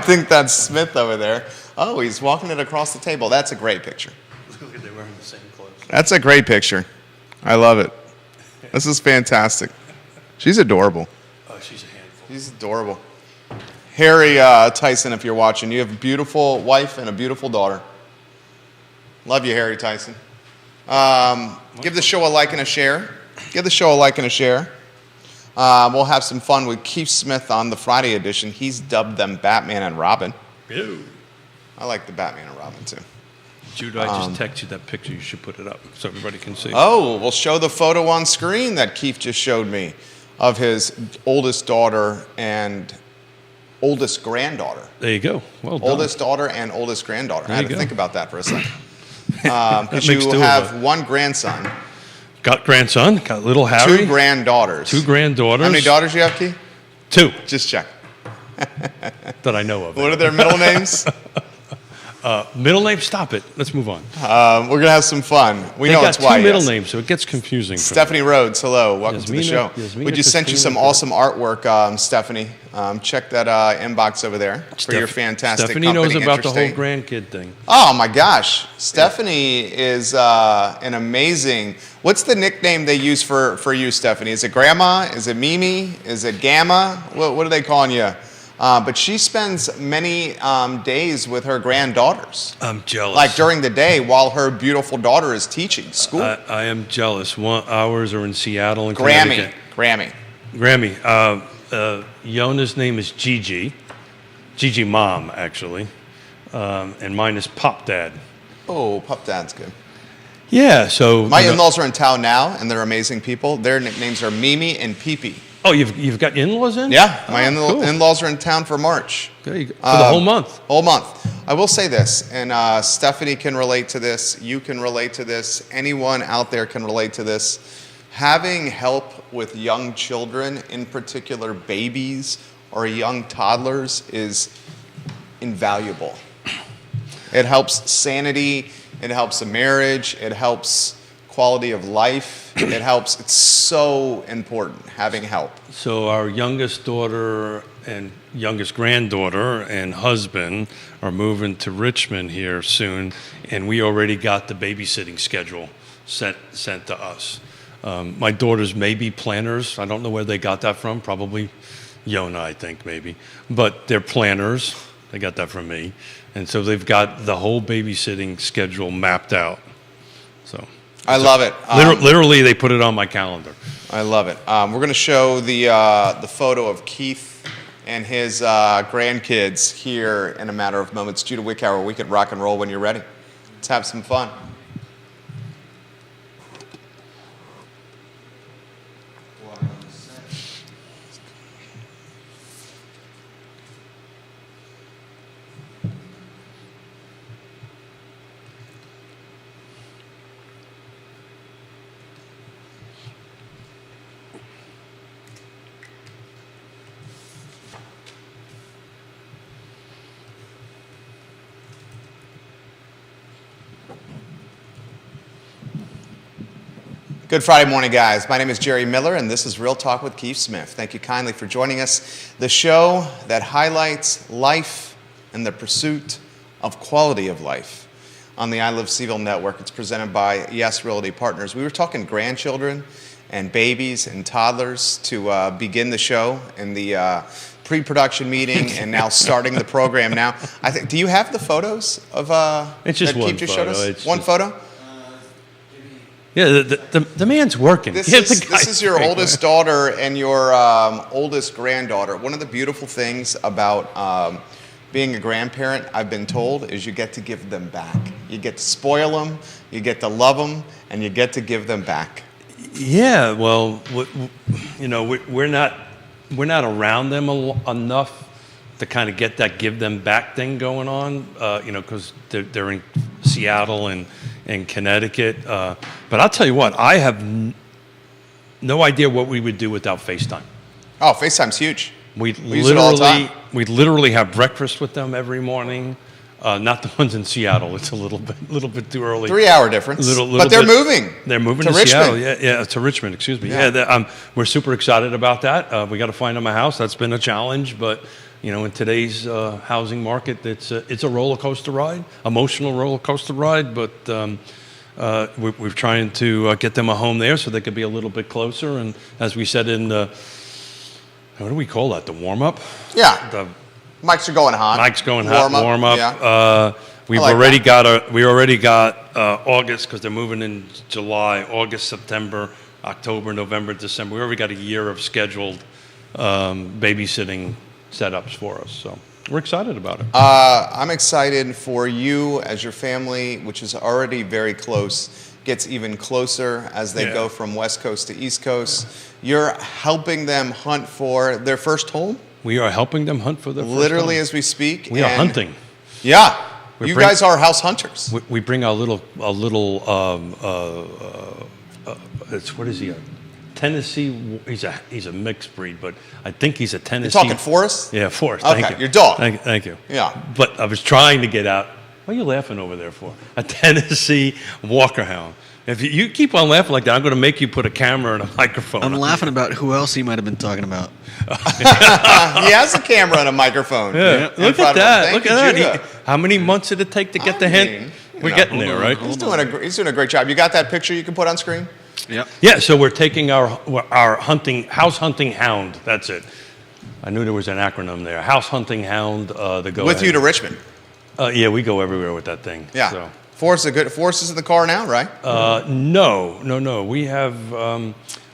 think that's Smith over there. Oh, he's walking it across the table. That's a great picture. Look at they're wearing the same clothes. That's a great picture. I love it. This is fantastic. She's adorable. Oh, she's a handful. She's adorable. Harry Tyson, if you're watching, you have a beautiful wife and a beautiful daughter. Love you, Harry Tyson. Give the show a like and a share. Give the show a like and a share. We'll have some fun with Keith Smith on the Friday edition. He's dubbed them Batman and Robin. Ew. I like the Batman and Robin, too. Judah, I just texted you that picture. You should put it up so everybody can see. Oh, we'll show the photo on screen that Keith just showed me of his oldest daughter and oldest granddaughter. There you go. Well done. Oldest daughter and oldest granddaughter. I had to think about that for a second. Because makes you two of have one grandson, Got grandson, got little Harry. two granddaughters. Two granddaughters. How many daughters do you have, Keith? Two Just check. that I know of. What are their middle names? Middle name? Stop it. Let's move on. We're going to have some fun. We They know got it's why. two middle yes. names, so it gets confusing. for me. Stephanie Rhodes, hello. Welcome to the show. Yasmina We just sent you Christina some awesome artwork, Stephanie. Check that inbox over there for your fantastic Stephanie knows company, about the whole Interstate. grandkid thing. Oh my gosh, Stephanie is an amazing. What's the nickname they use for you, Stephanie? Is it Grandma? Is it Mimi? Is it Gamma? What are they calling you? But she spends many days with her granddaughters, I'm jealous. like during the day while her beautiful daughter is teaching school. I am jealous. Ours are in Seattle and Grammy, Connecticut. Grammy. Yona's name is Gigi. Gigi Mom, actually. And mine is Pop Dad. Oh, Pup Dad's good. Yeah, so... My in-laws are in town now, and they're amazing people. Their nicknames are Mimi and Pee-Pee. Oh, you've got in-laws in? Yeah, my cool. in-laws are in town for March. There you go. For the whole month. Whole month. I will say this, and Stephanie can relate to this. You can relate to this. Anyone out there can relate to this. Having help with young children, in particular babies or young toddlers, is invaluable. It helps sanity. It helps a marriage. It helps quality of life. It helps. It's so important, having help. So our youngest daughter and youngest granddaughter and husband are moving to Richmond here soon, and we already got the babysitting schedule sent to us. My daughters may be planners. I don't know where they got that from. Probably Yona, I think, maybe. But they're planners. They got that from me. And so they've got the whole babysitting schedule mapped out. So I love it. Literally, they put it on my calendar. I love it. We're going to show the photo of Keith and his grandkids here in a matter of moments. Judah Wickower, we could rock and roll when you're ready. Let's have some fun. Good Friday morning, guys. My name is Jerry Miller, and this is Real Talk with Keith Smith. Thank you kindly for joining us. The show that highlights life and the pursuit of quality of life on the I Live Seville Network. It's presented by Yes Realty Partners. We were talking grandchildren and babies and toddlers to begin the show in the pre-production meeting, and now starting the program now. I think. Do you have the photos of It's just that one Keith just photo. showed us? It's One just- photo? Yeah, the man's working. This Yeah, this is your oldest daughter and your oldest granddaughter. One of the beautiful things about being a grandparent, I've been told, is you get to give them back. You get to spoil them, you get to love them, and you get to give them back. Yeah, well, we're not around them enough to kind of get that give them back thing going on, because they're in Seattle and Connecticut. But I'll tell you what, I have no idea what we would do without FaceTime. Oh, FaceTime's huge. We use it all the time. literally have breakfast with them every morning. Not the ones in Seattle. It's a little bit too early. 3-hour difference. Little but they're bit. moving. They're moving to to Richmond. Seattle. Yeah, to Richmond. Excuse me. Yeah. Yeah, we're super excited about that. We got to find them a house. That's been a challenge, but in today's housing market, it's a roller coaster ride, emotional roller coaster ride, but we're trying to get them a home there so they could be a little bit closer. And as we said in the, what do we call that, the warm-up? Yeah. The Mics are going hot. Mics going hot, warm-up. Yeah. We like already got August, because they're moving in July, August, September, October, November, December. We already got a year of scheduled babysitting setups for us. So we're excited about it. I'm excited for you as your family, which is already very close, gets even closer as they go from West Coast to East Coast. You're helping them hunt for their first home? We are helping them hunt for their first home. Literally as we speak. We are hunting. Yeah. You guys are house hunters. We bring our little it's, what is he, a Tennessee, he's a mixed breed, but I think he's a Tennessee. You're talking Forrest? Yeah, Forrest. Okay, Thank you. your dog. Thank you. Yeah. But I was trying to get out. What are you laughing over there for? A Tennessee Walker Hound. If you keep on laughing like that, I'm going to make you put a camera and a microphone. I'm laughing about who else he might have been talking about. He has a camera and a microphone. Yeah. Look at that. Look at Judah. that. How many months did it take to get the hint? We're getting there, right? He's doing a great job. You got that picture you can put on screen? Yep. Yeah, so we're taking our house hunting hound. That's it. I knew there was an acronym there. House hunting hound. With you to Richmond. Yeah, we go everywhere with that thing. Yeah. So. Forrest is in the car now, right? No.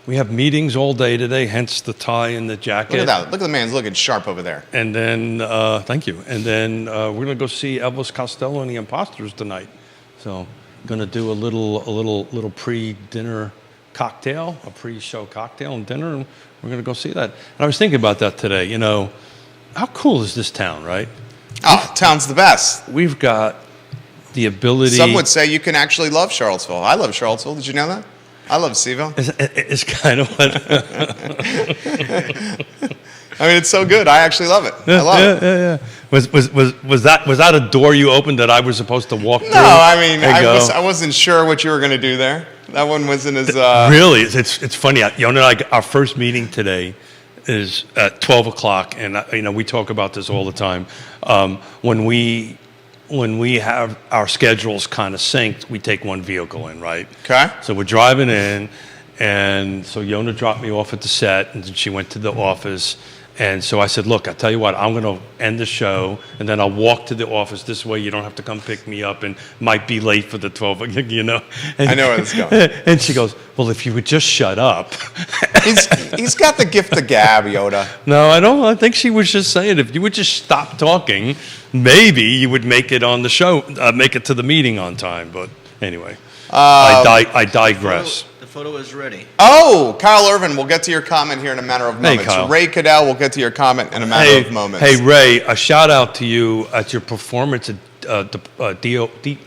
We have meetings all day today. Hence the tie and the jacket. Look at that. Look at the man's looking sharp over there. And then, thank you. And then we're gonna go see Elvis Costello and the Imposters tonight. So, gonna do a little pre-dinner cocktail, a pre-show cocktail and dinner, and we're gonna go see that. And I was thinking about that today. How cool is this town, right? Oh, town's the best. We've got the ability. Some would say you can actually love Charlottesville. I love Charlottesville. Did you know that? I love Seville. It's kind of what. I mean, it's so good. I actually love it. I love it. Yeah. Was that a door you opened that I was supposed to walk through? No, I mean, I wasn't sure what you were going to do there. That one wasn't as. Really, it's funny. Our first meeting today is at 12 o'clock, and we talk about this all the time. When we have our schedules kind of synced, we take one vehicle in, right? Okay. So we're driving in, and so Yona dropped me off at the set, and then she went to the office. And so I said, look, I'll tell you what, I'm going to end the show, and then I'll walk to the office. This way you don't have to come pick me up and might be late for the 12, And, I know where this is going. And she goes, well, if you would just shut up. He's got the gift of gab, Yoda. No, I don't. I think she was just saying, if you would just stop talking, maybe you would make it on the show, make it to the meeting on time. But anyway, I digress. The photo is ready. Oh, Kyle Irvin, we'll get to your comment here in a matter of moments. Hey, Kyle. Ray Cadell, we'll get to your comment in a matter of moments. Hey, Ray, a shout out to you at your performance at the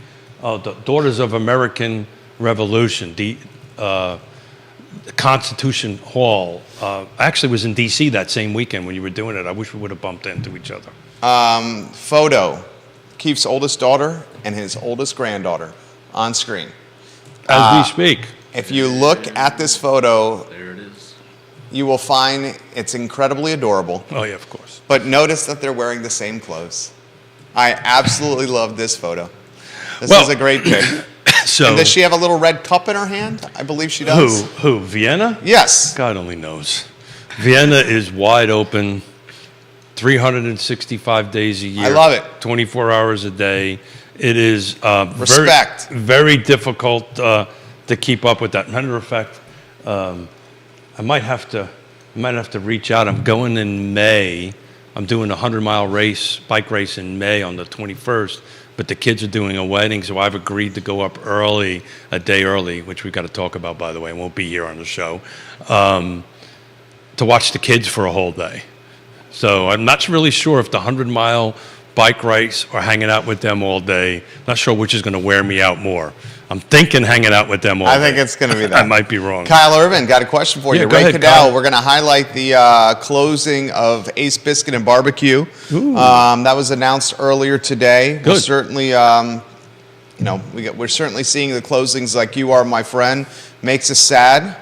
Daughters of American Revolution, the Constitution Hall. I actually was in D.C. that same weekend when you were doing it. I wish we would have bumped into each other. Photo, Keith's oldest daughter and his oldest granddaughter on screen. As we speak. If you look at this photo, There it is. you will find it's incredibly adorable. Oh, yeah, of course. But notice that they're wearing the same clothes. I absolutely love this photo. This is a great pic. So, And does she have a little red cup in her hand? I believe she does. Who? Vienna? Yes. God only knows. Vienna is wide open, 365 days a year. I love it. 24 hours a day. It is Respect. very difficult to keep up with that. Matter of fact, I might have to reach out. I'm going in May. I'm doing a 100-mile bike race in May on the 21st. But the kids are doing a wedding, so I've agreed to go up early, a day early, which we've got to talk about, by the way. I won't be here on the show, to watch the kids for a whole day. So I'm not really sure if the 100-mile bike race or hanging out with them all day. Not sure which is going to wear me out more. I'm thinking hanging out with them all day. I think it's going to be that. I might be wrong. Kyle Irvin, got a question for you. Yeah, go Ray ahead, Cadell, Kyle. we're going to highlight the closing of Ace Biscuit and Barbecue. That was announced earlier today. Good. We're certainly, we're certainly seeing the closings like you are, my friend. Makes us sad.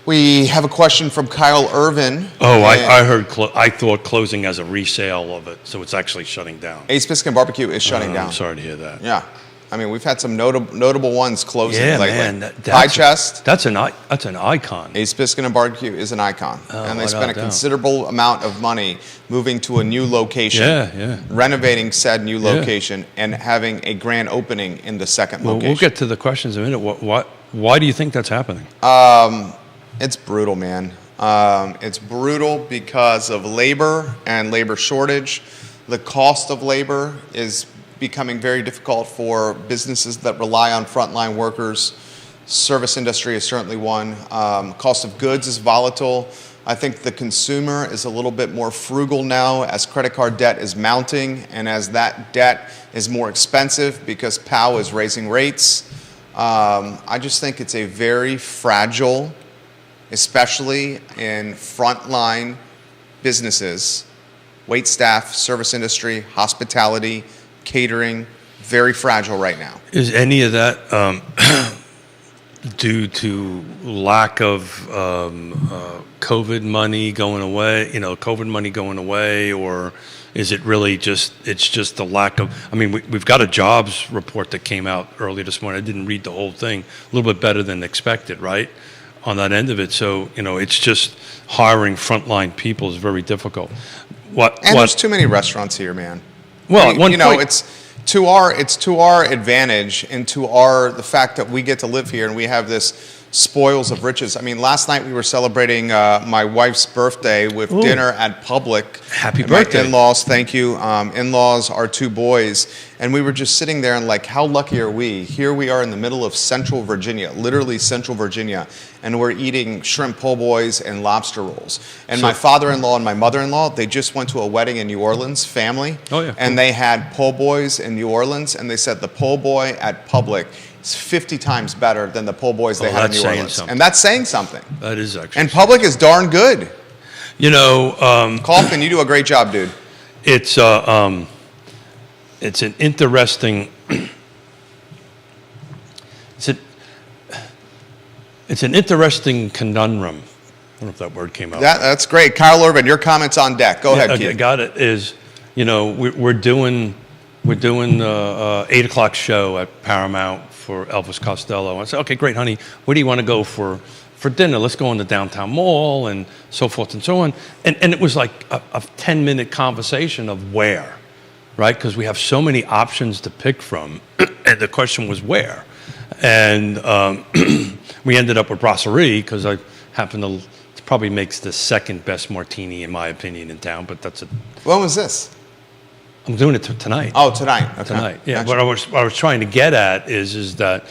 We have a question from Kyle Irvin. Oh, And I heard. I thought closing as a resale of it, so it's actually shutting down. Ace Biscuit Barbecue is shutting down. I'm sorry to hear that. Yeah. I mean, we've had some notable ones closing Yeah, lately. man. High Chest, That's an icon. Ace Biscuit and Barbecue is an icon. And they without spent a doubt. considerable amount of money moving to a new location, Yeah. renovating said new Yeah. location, and having a grand opening in the second Well, location. we'll get to the questions in a minute. Why do you think that's happening? It's brutal, man. It's brutal because of labor and labor shortage. The cost of labor is becoming very difficult for businesses that rely on frontline workers. Service industry is certainly one. Cost of goods is volatile. I think the consumer is a little bit more frugal now as credit card debt is mounting and as that debt is more expensive because POW is raising rates. I just think it's a very fragile, especially in frontline businesses, wait staff, service industry, hospitality, catering, very fragile right now. Is any of that due to lack of COVID money going away? COVID money going away, or is it really just the lack of? I mean, we've got a jobs report that came out earlier this morning. I didn't read the whole thing. A little bit better than expected, right? On that end of it, so it's just hiring frontline people is very difficult. There's too many restaurants here, man. Well, at one point, it's to our advantage and to the fact that we get to live here and we have this spoils of riches. I mean, last night we were celebrating my wife's birthday with dinner at Public. Happy And birthday. My in-laws, thank you. In-laws are two boys. And we were just sitting there and like, how lucky are we? Here we are in the middle of Central Virginia, literally Central Virginia, and we're eating shrimp po' boys and lobster rolls. And my father-in-law and my mother-in-law, they just went to a wedding in New Orleans, family. Oh, yeah. And they had po' boys in New Orleans, and they said the po' boy at Public is 50 times better than the po' boys they had in that's New saying Orleans. something. And that's saying something. that is actually. And Public is darn good. Kaufman, you do a great job, dude. It's an interesting. It's an interesting conundrum. I don't know if that word came out. That's great. Kyle Urban, your comments on deck. Go ahead, Okay, Keith. got it. We're doing the 8 o'clock show at Paramount for Elvis Costello. I said, okay, great, honey. Where do you want to go for dinner? Let's go in the downtown mall and so forth and so on. And it was like a 10-minute conversation of where, right? Because we have so many options to pick from. And the question was where. And we ended up with Brasserie because I happen to, it probably makes the second best martini in my opinion in town, but that's When was this? I'm doing it tonight. Oh, tonight. Okay. Tonight, yeah. Gotcha. What I was trying to get at is that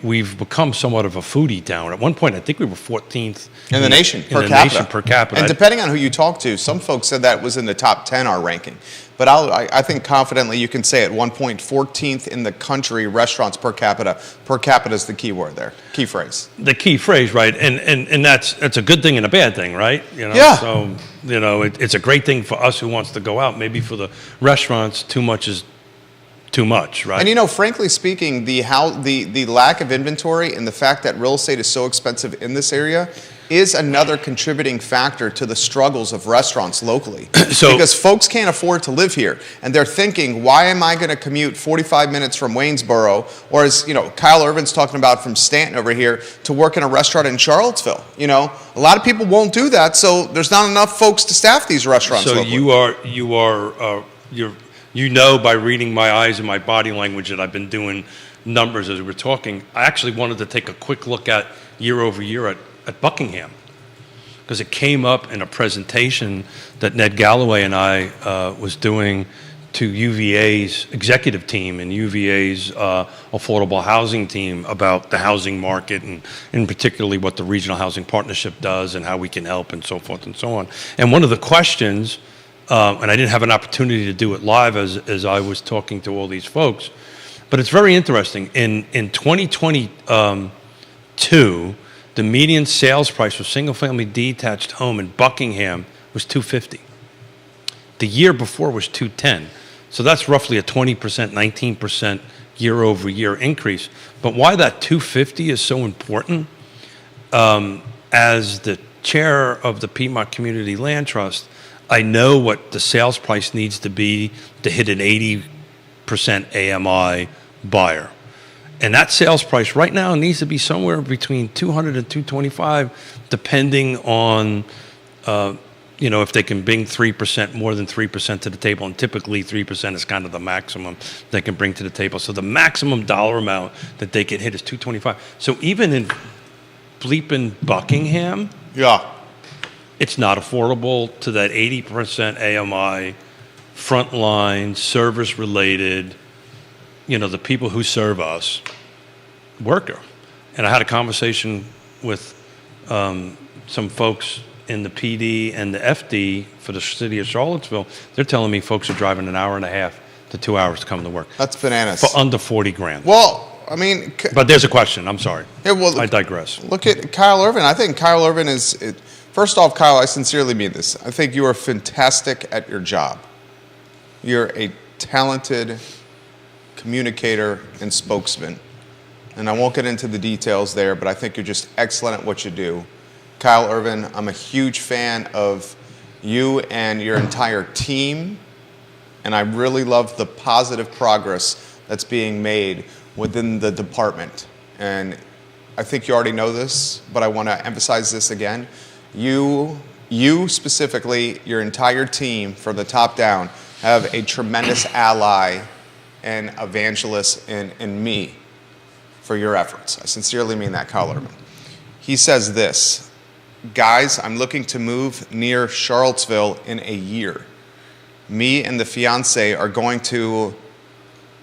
we've become somewhat of a foodie town. At one point, I think we were 14th In the nation, in per the capita. nation per capita. And depending on who you talk to, some folks said that was in the top 10, our ranking. But I think confidently you can say at one point, 14th in the country, restaurants per capita. Per capita is the key word there, key phrase. The key phrase, right? And that's a good thing and a bad thing, right? Yeah. So it's a great thing for us who wants to go out. Maybe for the restaurants, too much is too much, right? And frankly speaking, the lack of inventory and the fact that real estate is so expensive in this area is another contributing factor to the struggles of restaurants locally. Because folks can't afford to live here, and they're thinking, why am I going to commute 45 minutes from Waynesboro, or as Kyle Irvin's talking about from Stanton over here, to work in a restaurant in Charlottesville? A lot of people won't do that, so there's not enough folks to staff these restaurants So locally. you know by reading my eyes and my body language that I've been doing numbers as we're talking. I actually wanted to take a quick look at year over year at Buckingham, because it came up in a presentation that Ned Galloway and I was doing to UVA's executive team and UVA's affordable housing team about the housing market and particularly what the Regional Housing Partnership does and how we can help and so forth and so on. And one of the questions, and I didn't have an opportunity to do it live as I was talking to all these folks, but it's very interesting. In 2022, the median sales price for single-family detached home in Buckingham was $250. The year before was $210. So that's roughly a 20%, 19% year-over-year increase. But why that $250 is so important as the chair of the Piedmont Community Land Trust, I know what the sales price needs to be to hit an 80% AMI buyer. And that sales price right now needs to be somewhere between 200 and 225, depending on, if they can bring 3%, more than 3% to the table. And typically 3% is kind of the maximum they can bring to the table. So the maximum dollar amount that they can hit is 225. So even in bleeping Buckingham, Yeah. it's not affordable to that 80% AMI, frontline, service-related, the people who serve us, worker. And I had a conversation with some folks in the PD and the FD for the city of Charlottesville. They're telling me folks are driving an hour and a half to 2 hours to come to work. That's bananas. For under 40 grand. Well, I mean, But there's a question. I'm sorry. yeah, well, I digress. look at Kyle Irvin. I think Kyle Irvin is, first off, Kyle, I sincerely mean this. I think you are fantastic at your job. You're a talented communicator and spokesman. And I won't get into the details there, but I think you're just excellent at what you do. Kyle Irvin, I'm a huge fan of you and your entire team, and I really love the positive progress that's being made within the department. And I think you already know this, but I want to emphasize this again. You specifically, your entire team from the top down, have a tremendous ally and evangelist in me for your efforts. I sincerely mean that, Kyle Irvin. He says this: guys, I'm looking to move near Charlottesville in a year. Me and the fiance are going to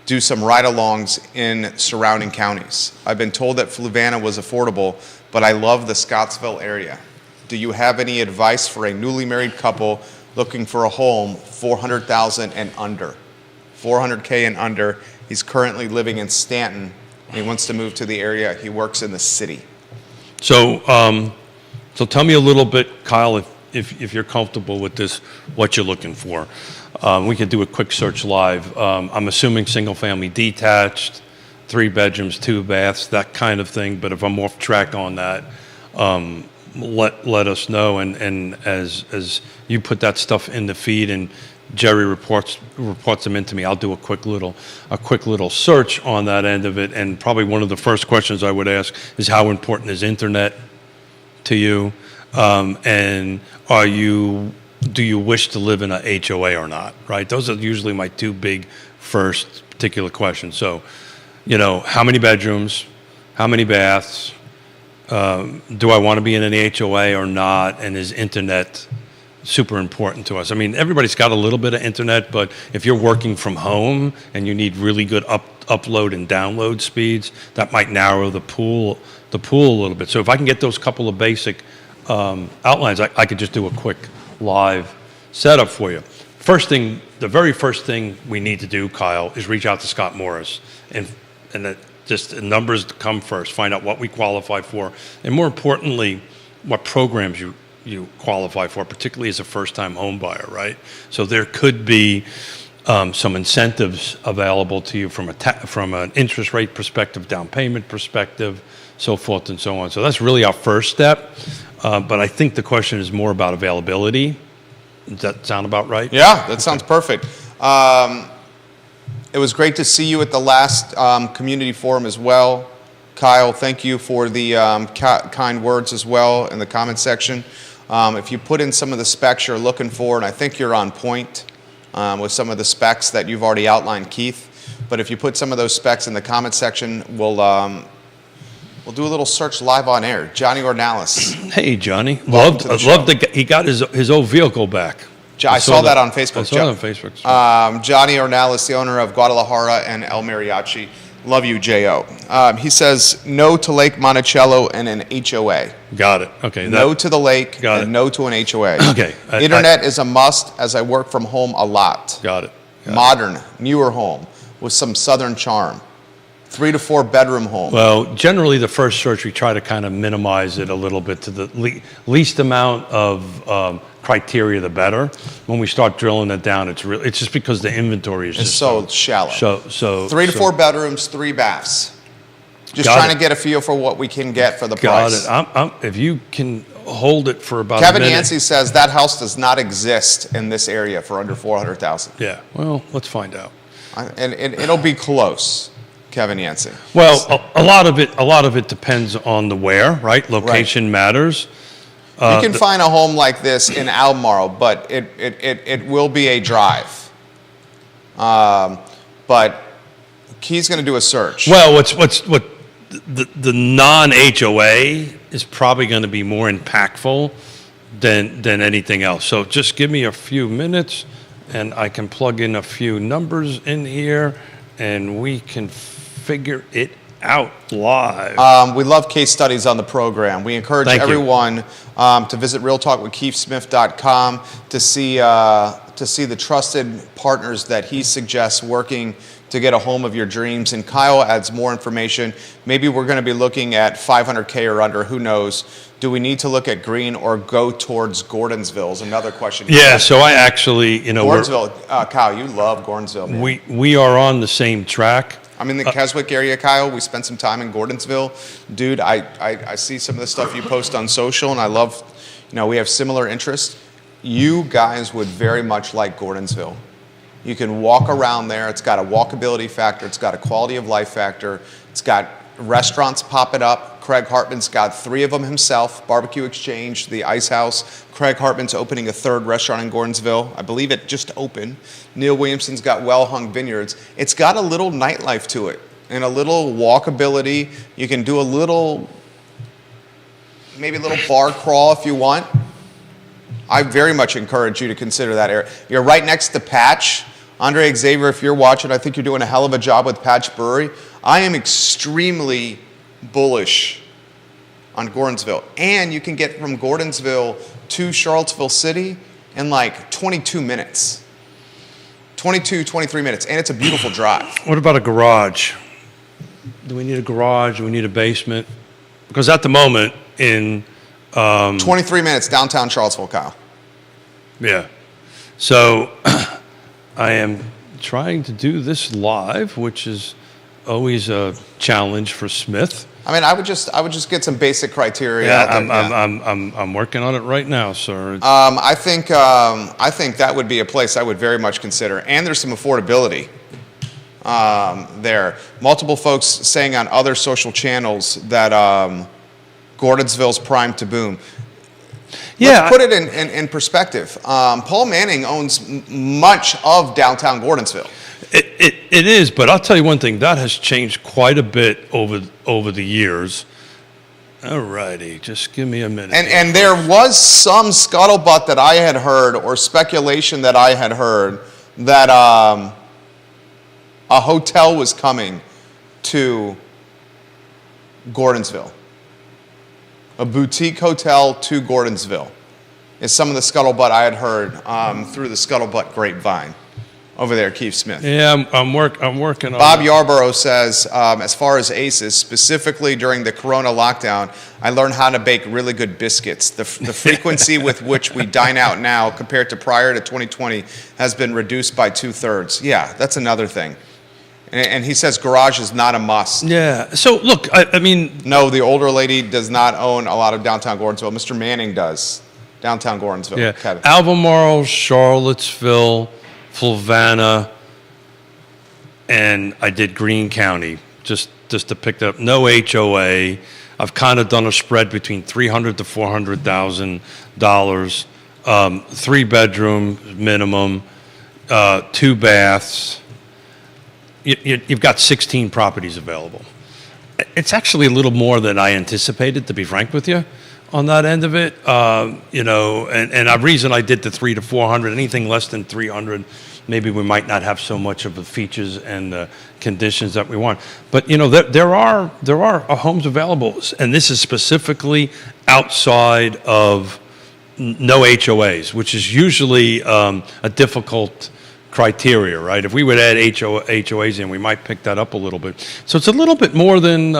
do some ride-alongs in surrounding counties. I've been told that Fluvanna was affordable, but I love the Scottsville area. Do you have any advice for a newly married couple looking for a home, $400,000 and under? $400K and under. He's currently living in Stanton. And he wants to move to the area. He works in the city. So, so tell me a little bit, Kyle, if you're comfortable with this, what you're looking for. We could do a quick search live. I'm assuming single-family detached, 3 bedrooms, 2 baths, that kind of thing. But if I'm off track on that, let us know. And as you put that stuff in the feed and Jerry reports them into me, I'll do a quick little search on that end of it. And probably one of the first questions I would ask is, how important is internet to you? And do you wish to live in a HOA or not? Right? Those are usually my 2 big first particular questions. So, how many bedrooms, how many baths? Do I want to be in an HOA or not? And is internet super important to us? I mean, everybody's got a little bit of internet, but if you're working from home and you need really good upload and download speeds, that might narrow the pool a little bit. So if I can get those couple of basic outlines, I could just do a quick live setup for you. The very first thing we need to do, Kyle, is reach out to Scott Morris, and just the numbers come first. Find out what we qualify for, and more importantly, what programs you qualify for, particularly as a first-time home buyer, right? So there could be some incentives available to you from an interest rate perspective, down payment perspective, so forth and so on. So that's really our first step. But I think the question is more about availability. Does that sound about right? Yeah, that sounds perfect. It was great to see you at the last community forum as well. Kyle, thank you for the kind words as well in the comment section. If you put in some of the specs you're looking for, and I think you're on point with some of the specs that you've already outlined, Keith, but if you put some of those specs in the comment section, we'll do a little search live on air. Johnny Ornalis. Hey, Johnny. Welcome to the show. He got his old vehicle back. I saw that on Facebook. I saw that on Facebook. Johnny Ornalis, the owner of Guadalajara and El Mariachi. Love you, J.O. He says no to Lake Monticello and an HOA. Got it. Okay. No to the lake and no to an HOA. Okay. Internet is a must, as I work from home a lot. Got it. Modern, newer home with some southern charm. 3 to 4 bedroom home. Well, generally the first search, we try to kind of minimize it a little bit to the least amount of criteria, the better. When we start drilling it down, it's just because the inventory is just so shallow. So 3 to 4 bedrooms, 3 baths. Just Got trying it. to get a feel for what we can get for the Got price. it. If you can hold it for about Kevin a minute. Yancey says that house does not exist in this area for under 400,000. Yeah, well, let's find out. And it'll be close, Kevin Yancey. Well, a lot of it depends on the where, right? Location matters. You can find a home like this in Albemarle, but it will be a drive. But Key's going to do a search. Well, what the non-HOA is probably going to be more impactful than anything else. So just give me a few minutes, and I can plug in a few numbers in here, and we can figure it out live. We love case studies on the program. We encourage Thank you. everyone to visit realtalkwithkeithsmith.com to see the trusted partners that he suggests working to get a home of your dreams. And Kyle adds more information. Maybe we're going to be looking at 500K or under. Who knows? Do we need to look at Green or go towards Gordonsville? Is another question. Yeah, so I actually, Gordonsville, Kyle, you love Gordonsville, man. we are on the same track. I'm in the Keswick area, Kyle. We spent some time in Gordonsville. Dude, I see some of the stuff you post on social, and I love, we have similar interests. You guys would very much like Gordonsville. You can walk around there. It's got a walkability factor. It's got a quality of life factor. It's got restaurants popping up. Craig Hartman's got 3 of them himself. Barbecue Exchange, the Ice House. Craig Hartman's opening a 3rd restaurant in Gordonsville. I believe it just opened. Neil Williamson's got Well Hung Vineyards. It's got a little nightlife to it and a little walkability. You can do maybe a little bar crawl if you want. I very much encourage you to consider that area. You're right next to Patch. Andre Xavier, if you're watching, I think you're doing a hell of a job with Patch Brewery. I am extremely bullish on Gordonsville. And you can get from Gordonsville to Charlottesville City in like 22 minutes. 23 minutes. And it's a beautiful drive. What about a garage? Do we need a garage? Do we need a basement? Because at the moment in 23 minutes downtown Charlottesville, Kyle. Yeah. So I am trying to do this live, which is always a challenge for Smith. I mean, I would just get some basic criteria. Yeah, out there. I'm working on it right now, sir. I think that would be a place I would very much consider, and there's some affordability there. Multiple folks saying on other social channels that Gordonsville's primed to boom. Yeah, Let's put it in perspective. Paul Manning owns much of downtown Gordonsville. It is, but I'll tell you one thing, that has changed quite a bit over the years. All righty, just give me a minute. And there was some scuttlebutt that I had heard, or speculation that I had heard, that a hotel was coming to Gordonsville. A boutique hotel to Gordonsville is some of the scuttlebutt I had heard through the scuttlebutt grapevine over there, Keith Smith. Yeah, I'm working on Bob it. Yarborough says, as far as ACEs, specifically during the Corona lockdown, I learned how to bake really good biscuits. The frequency with which we dine out now compared to prior to 2020 has been reduced by 2/3. Yeah, that's another thing. And he says garage is not a must. Yeah, so look, I mean... No, the older lady does not own a lot of downtown Gordonsville. Mr. Manning does, downtown Gordonsville. Yeah, Kevin. Albemarle, Charlottesville, Fluvanna, and I did Greene County, just to pick up. No HOA. I've kind of done a spread between $300,000 to $400,000. 3 bedroom minimum, 2 baths. You've got 16 properties available. It's actually a little more than I anticipated, to be frank with you, on that end of it. And the reason I did the 300 to 400, anything less than 300, maybe we might not have so much of the features and the conditions that we want. But there are homes available, and this is specifically outside of no HOAs, which is usually a difficult criteria, right? If we would add HOAs in, we might pick that up a little bit. So it's a little bit more than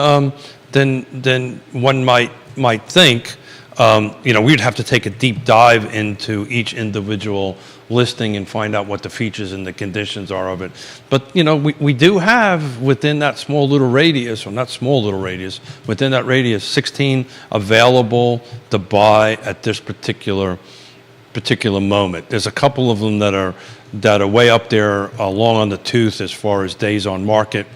one might think. We'd have to take a deep dive into each individual listing and find out what the features and the conditions are of it. But, we do have within that small little radius, or not small little radius, within that radius, 16 available to buy at this particular moment. There's a couple of them that are way up there, long on the tooth as far as days on market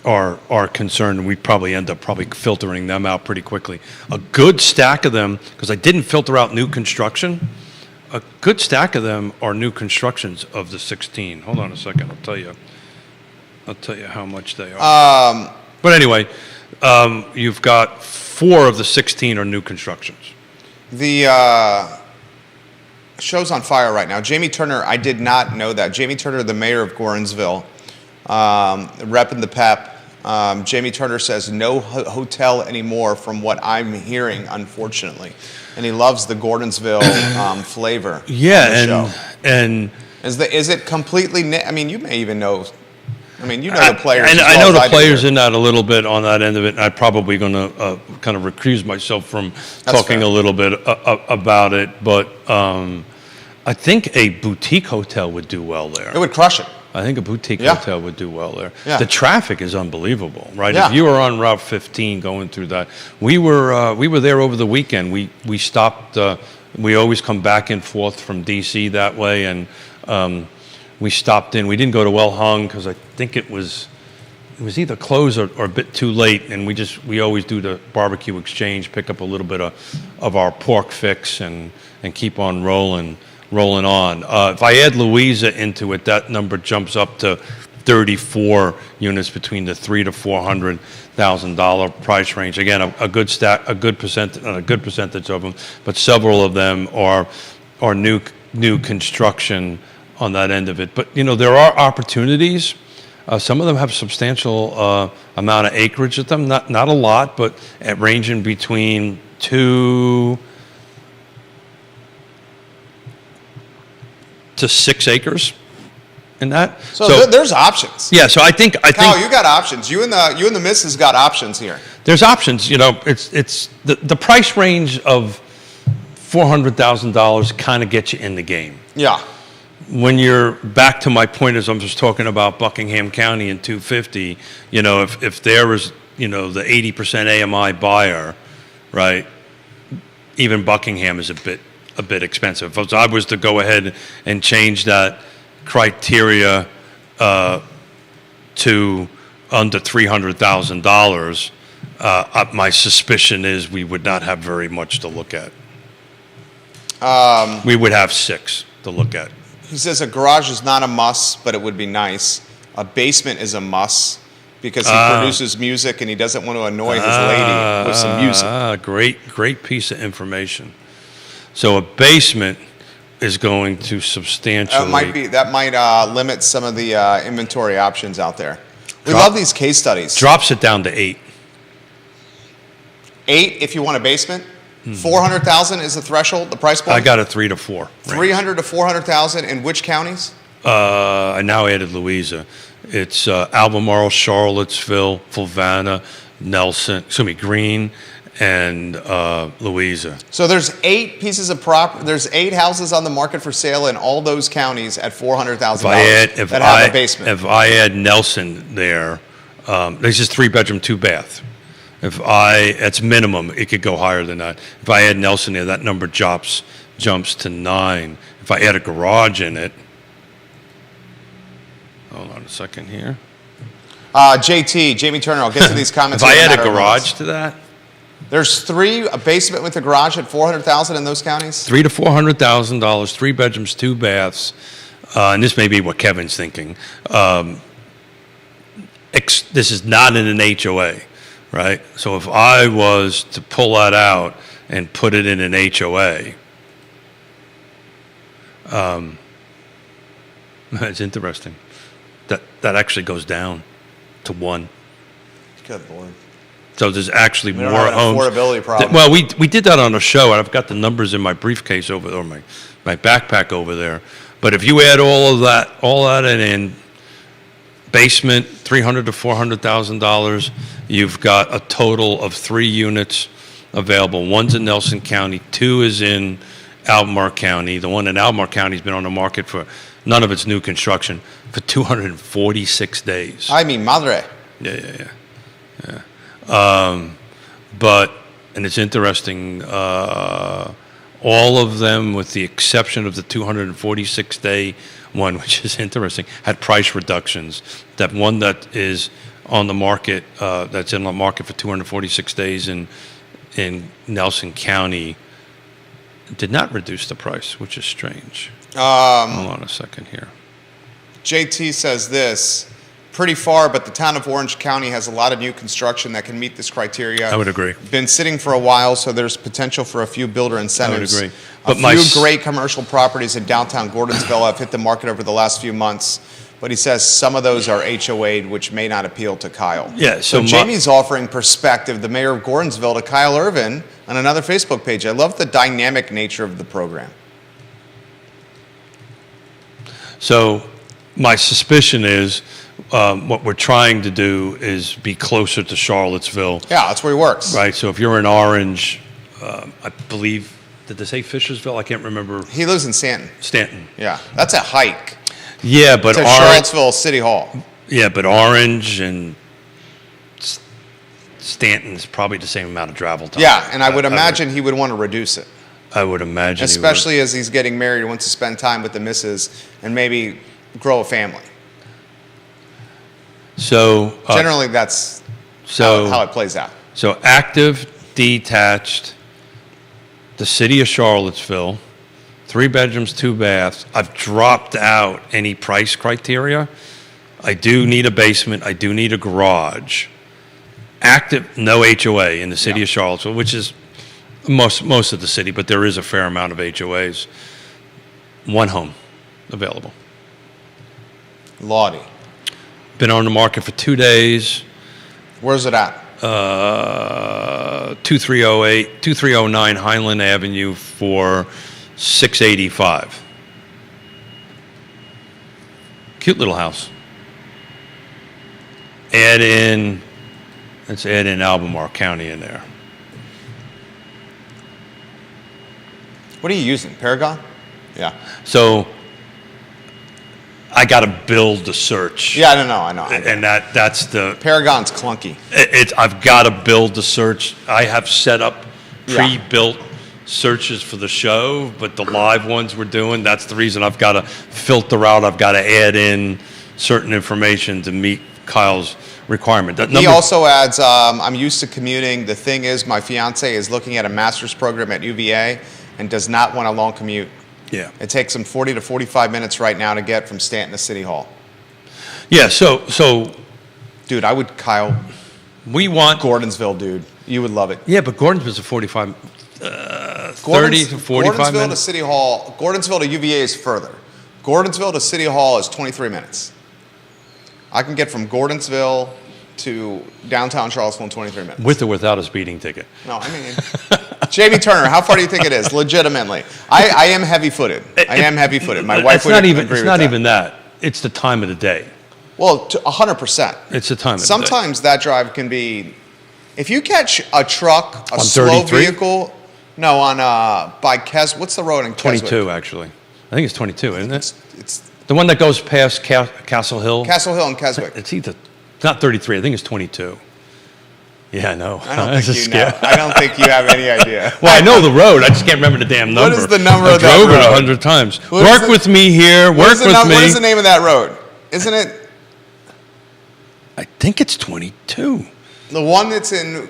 are concerned, and we probably end up filtering them out pretty quickly. A good stack of them, because I didn't filter out new construction, a good stack of them are new constructions of the 16. Hold on a second, I'll tell you how much they are. But anyway, you've got 4 of the 16 are new constructions. The show's on fire right now. Jamie Turner, I did not know that. Jamie Turner, the mayor of Gordonsville, repping the PEP. Jamie Turner says no hotel anymore from what I'm hearing, unfortunately. And he loves the Gordonsville flavor. Yeah, and is it completely, I mean, you may even know, the players. I know the players in that a little bit on that end of it, and I'm probably going to kind of recuse myself from talking a little bit about it. But I think a boutique hotel would do well there. It would crush it. I think a boutique hotel would do well there. Yeah. The traffic is unbelievable, right? Yeah. If you were on Route 15 going through that, we were there over the weekend. We stopped. We always come back and forth from DC that way, and we stopped in. We didn't go to Well Hung because I think it was either closed or a bit too late, and we always do the barbecue exchange, pick up a little bit of our pork fix, and keep on rolling on. If I add Louisa into it, that number jumps up to 34 units between the $300,000 to $400,000 price range. Again, a good percentage of them, but several of them are new construction on that end of it. But there are opportunities. Some of them have substantial amount of acreage at them. Not a lot, but ranging between 2 to 6 acres in that. So there's options. Yeah, so I think Kyle, you got options. You and the missus got options here. There's options. It's the price range of $400,000 kind of gets you in the game. Yeah. When you're back to my point, as I'm just talking about Buckingham County and 250, if there is the 80% AMI buyer, right? Even Buckingham is a bit expensive. If I was to go ahead and change that criteria to under $300,000, my suspicion is we would not have very much to look at. We would have 6 to look at. He says a garage is not a must, but it would be nice. A basement is a must because he produces music and he doesn't want to annoy his lady with some music. Great piece of information. So a basement is going to substantially... That might limit some of the inventory options out there. We love these case studies. Drops it down to 8. 8 if you want a basement? 400,000 is the threshold, the price point? I got a 3 to 4. 300 to 400,000 in which counties? I now added Louisa. It's Albemarle, Charlottesville, Fluvanna, Greene, and Louisa. So there's 8 pieces of property. There's 8 houses on the market for sale in all those counties at $400,000 that have a basement. If I add Nelson there, this is 3-bedroom, 2-bath. It's minimum. It could go higher than that. If I add Nelson there, that number jumps to 9. If I add a garage in it, hold on a second here. Jamie Turner, I'll get to these comments. If I add a garage to that, there's a basement with a garage at $400,000 in those counties. $300,000 to $400,000, 3 bedrooms, 2 baths, and this may be what Kevin's thinking. This is not in an HOA. Right? So if I was to pull that out and put it in an HOA, it's interesting. That actually goes down to 1. Good Lord. So there's actually more don't have an homes. Affordability problem. Well, we did that on a show, and I've got the numbers in my briefcase over, or my backpack over there. But if you add all that in basement, $300,000 to $400,000. You've got a total of 3 units available. One's in Nelson County, 2 is in Albemarle County. The one in Albemarle County has been on the market for none of its new construction for 246 days. I mean, madre. Yeah. But, and it's interesting, all of them, with the exception of the 246-day one, which is interesting, had price reductions. That one that is on the market, that's in the market for 246 days in Nelson County, did not reduce the price, which is strange. Hold on a second here. JT says this, pretty far, but the town of Orange County has a lot of new construction that can meet this criteria. I would agree. Been sitting for a while, so there's potential for a few builder incentives. agree. A But few great commercial properties in downtown Gordonsville have hit the market over the last few months, but he says some of those are HOA'd, which may not appeal to Kyle. Yeah, So so Jamie's offering perspective, the mayor of Gordonsville, to Kyle Irvin on another Facebook page. I love the dynamic nature of the program. So my suspicion is what we're trying to do is be closer to Charlottesville, Yeah, that's where he works. right? So if you're in Orange, I believe, did they say Fishersville? I can't remember. He lives in Stanton. Stanton. Yeah, that's a hike Yeah, but to Charlottesville City Hall. Orange and Stanton is probably the same amount of travel time. Yeah, and I would imagine he would want to reduce it, I would imagine. he would. especially as he's getting married, wants to spend time with the missus and maybe grow a family. So Generally, that's so how it plays out. So active, detached, the city of Charlottesville, 3 bedrooms, 2 baths. I've dropped out any price criteria. I do need a basement. I do need a garage. Active, no HOA in the city Yeah. of Charlottesville, which is most of the city, but there is a fair amount of HOAs. 1 home available. Lottie. Been on the market for 2 days. Where's it at? 2309 Highland Avenue for $685. Cute little house. Let's add in Albemarle County in there. What are you using? Paragon? Yeah. So I got to build the search. Yeah, I know. And that's the Paragon's clunky. I've got to build the search. I have set up Yeah. pre-built searches for the show, but the live ones we're doing, that's the reason I've got to filter out. I've got to add in certain information to meet Kyle's requirement. He also adds, I'm used to commuting. The thing is, my fiance is looking at a master's program at UVA and does not want a long commute. Yeah. It takes him 40 to 45 minutes right now to get from Stanton to City Hall. Yeah, so Dude, I would, Kyle, we want... Gordonsville, dude. You would love it. Yeah, but Gordonsville's a 30 to 45 Gordonsville to minutes. City Hall, Gordonsville to UVA is further. Gordonsville to City Hall is 23 minutes. I can get from Gordonsville to downtown Charlottesville in 23 minutes. With or without a speeding ticket. No, I mean, Jamie Turner, how far do you think it is? Legitimately. I am heavy-footed. My wife would agree with that. It's not even that. It's the time of the day. Well, 100%. It's the time of the day. Sometimes that drive can be, if you catch a truck, a On slow 33? vehicle, no, on, by what's the road in Keswick? 22, actually. I think it's 22, isn't it? It's The one that goes past Castle Hill. Castle Hill and Keswick. It's not 33. I think it's 22. Yeah, I know. I don't That's think a you know. scare. I don't think you have any idea. Well, I know the road. I just can't remember the damn number. What is the number of that I drove it road? 100 times. What is Work it? with me here. Work with me. What is the name of that road? Isn't it I think it's 22. the one that's in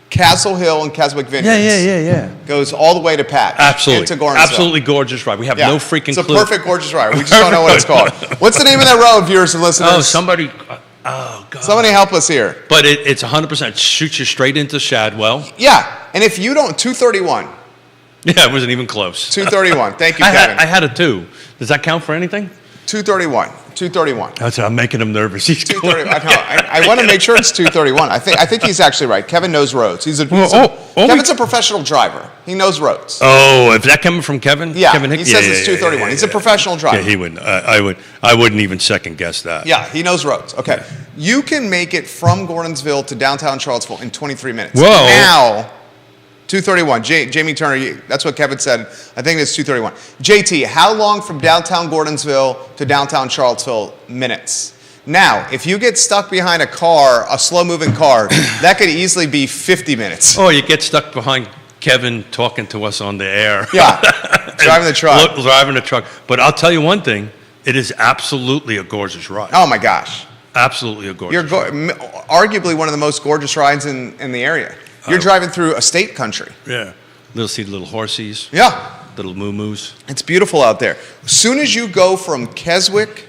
Castle Hill and Keswick Vineyards? Yeah. Goes all the way to Patch. Absolutely. Into Gordonsville. Absolutely gorgeous ride. We have Yeah. no freaking It's a clue. perfect gorgeous ride. We just don't know what it's called. What's the name of that road, viewers and listeners? Oh, somebody. Oh, God. Somebody help us here. But it's 100%. Shoots you straight into Shadwell. Yeah, and if you don't, 231. Yeah, it wasn't even close. 231. Thank you, I Kevin. had a 2. Does that count for anything? 231. 231. That's I'm making him nervous. He's 231. I want to make sure it's 231. I think he's actually right. Kevin knows roads. Kevin's a professional driver. He knows roads. Oh, if that coming from Kevin? Yeah, Kevin he says it's 231. He's a professional driver. Yeah, he wouldn't. I wouldn't even second guess that. Yeah, he knows roads. Okay. You can make it from Gordonsville to downtown Charlottesville in 23 minutes. Whoa. Now, 231. Jamie Turner, that's what Kevin said. I think it's 231. JT, how long from downtown Gordonsville to downtown Charlottesville? Minutes. Now, if you get stuck behind a car, a slow-moving car, that could easily be 50 minutes. Or you get stuck behind Kevin talking to us on the air. Yeah, driving the truck. Driving the truck. But I'll tell you one thing. It is absolutely a gorgeous ride. Oh, my gosh. Absolutely a gorgeous ride. Arguably one of the most gorgeous rides in the area. You're driving through a state country. Yeah. See the little horsies. Yeah. Little moo-moos. It's beautiful out there. As soon as you go from Keswick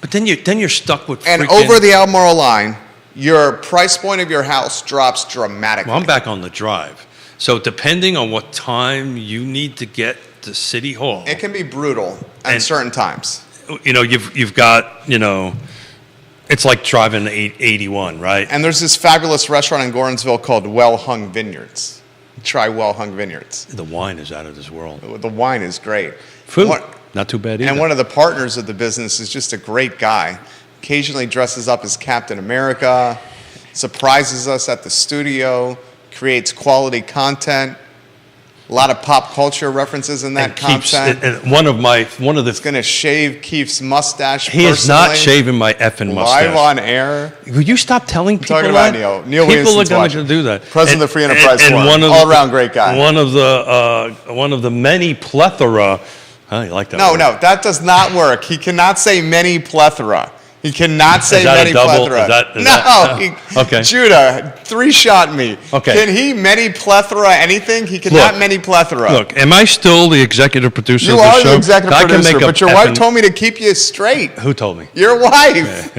But then you're stuck with and freaking, over the Albemarle line, your price point of your house drops dramatically. Well, I'm back on the drive. So depending on what time you need to get to City Hall, It can be brutal at And- certain times. you've got, it's like driving 81, right? And there's this fabulous restaurant in Gordonsville called Well Hung Vineyards. Try Well Hung Vineyards. The wine is out of this world. The wine is great. Food, One- not too bad either. And one of the partners of the business is just a great guy. Occasionally dresses up as Captain America, surprises us at the studio, creates quality content. A lot of pop culture references in that content. And one of the It's going to shave Keith's mustache. he is not personally, shaving my effing mustache. live on air. Will you stop telling people Talking about that? Neil. Neil people are Williamson's going watching. to do that. President of the Free Enterprise Forum. one of All-around great guy. One of the many plethora. Oh, you like that? No, word. no, that does not work. He cannot say many plethora. He cannot say Is that a many double? plethora. Is that- is no, that- okay. Judah, 3-shot me. Okay. Can he many plethora anything? He cannot Look, many plethora. Look, am I still the executive producer you of the are show? the executive I can producer, make a but your wife effing- told me to keep you straight. Who told me? Your wife.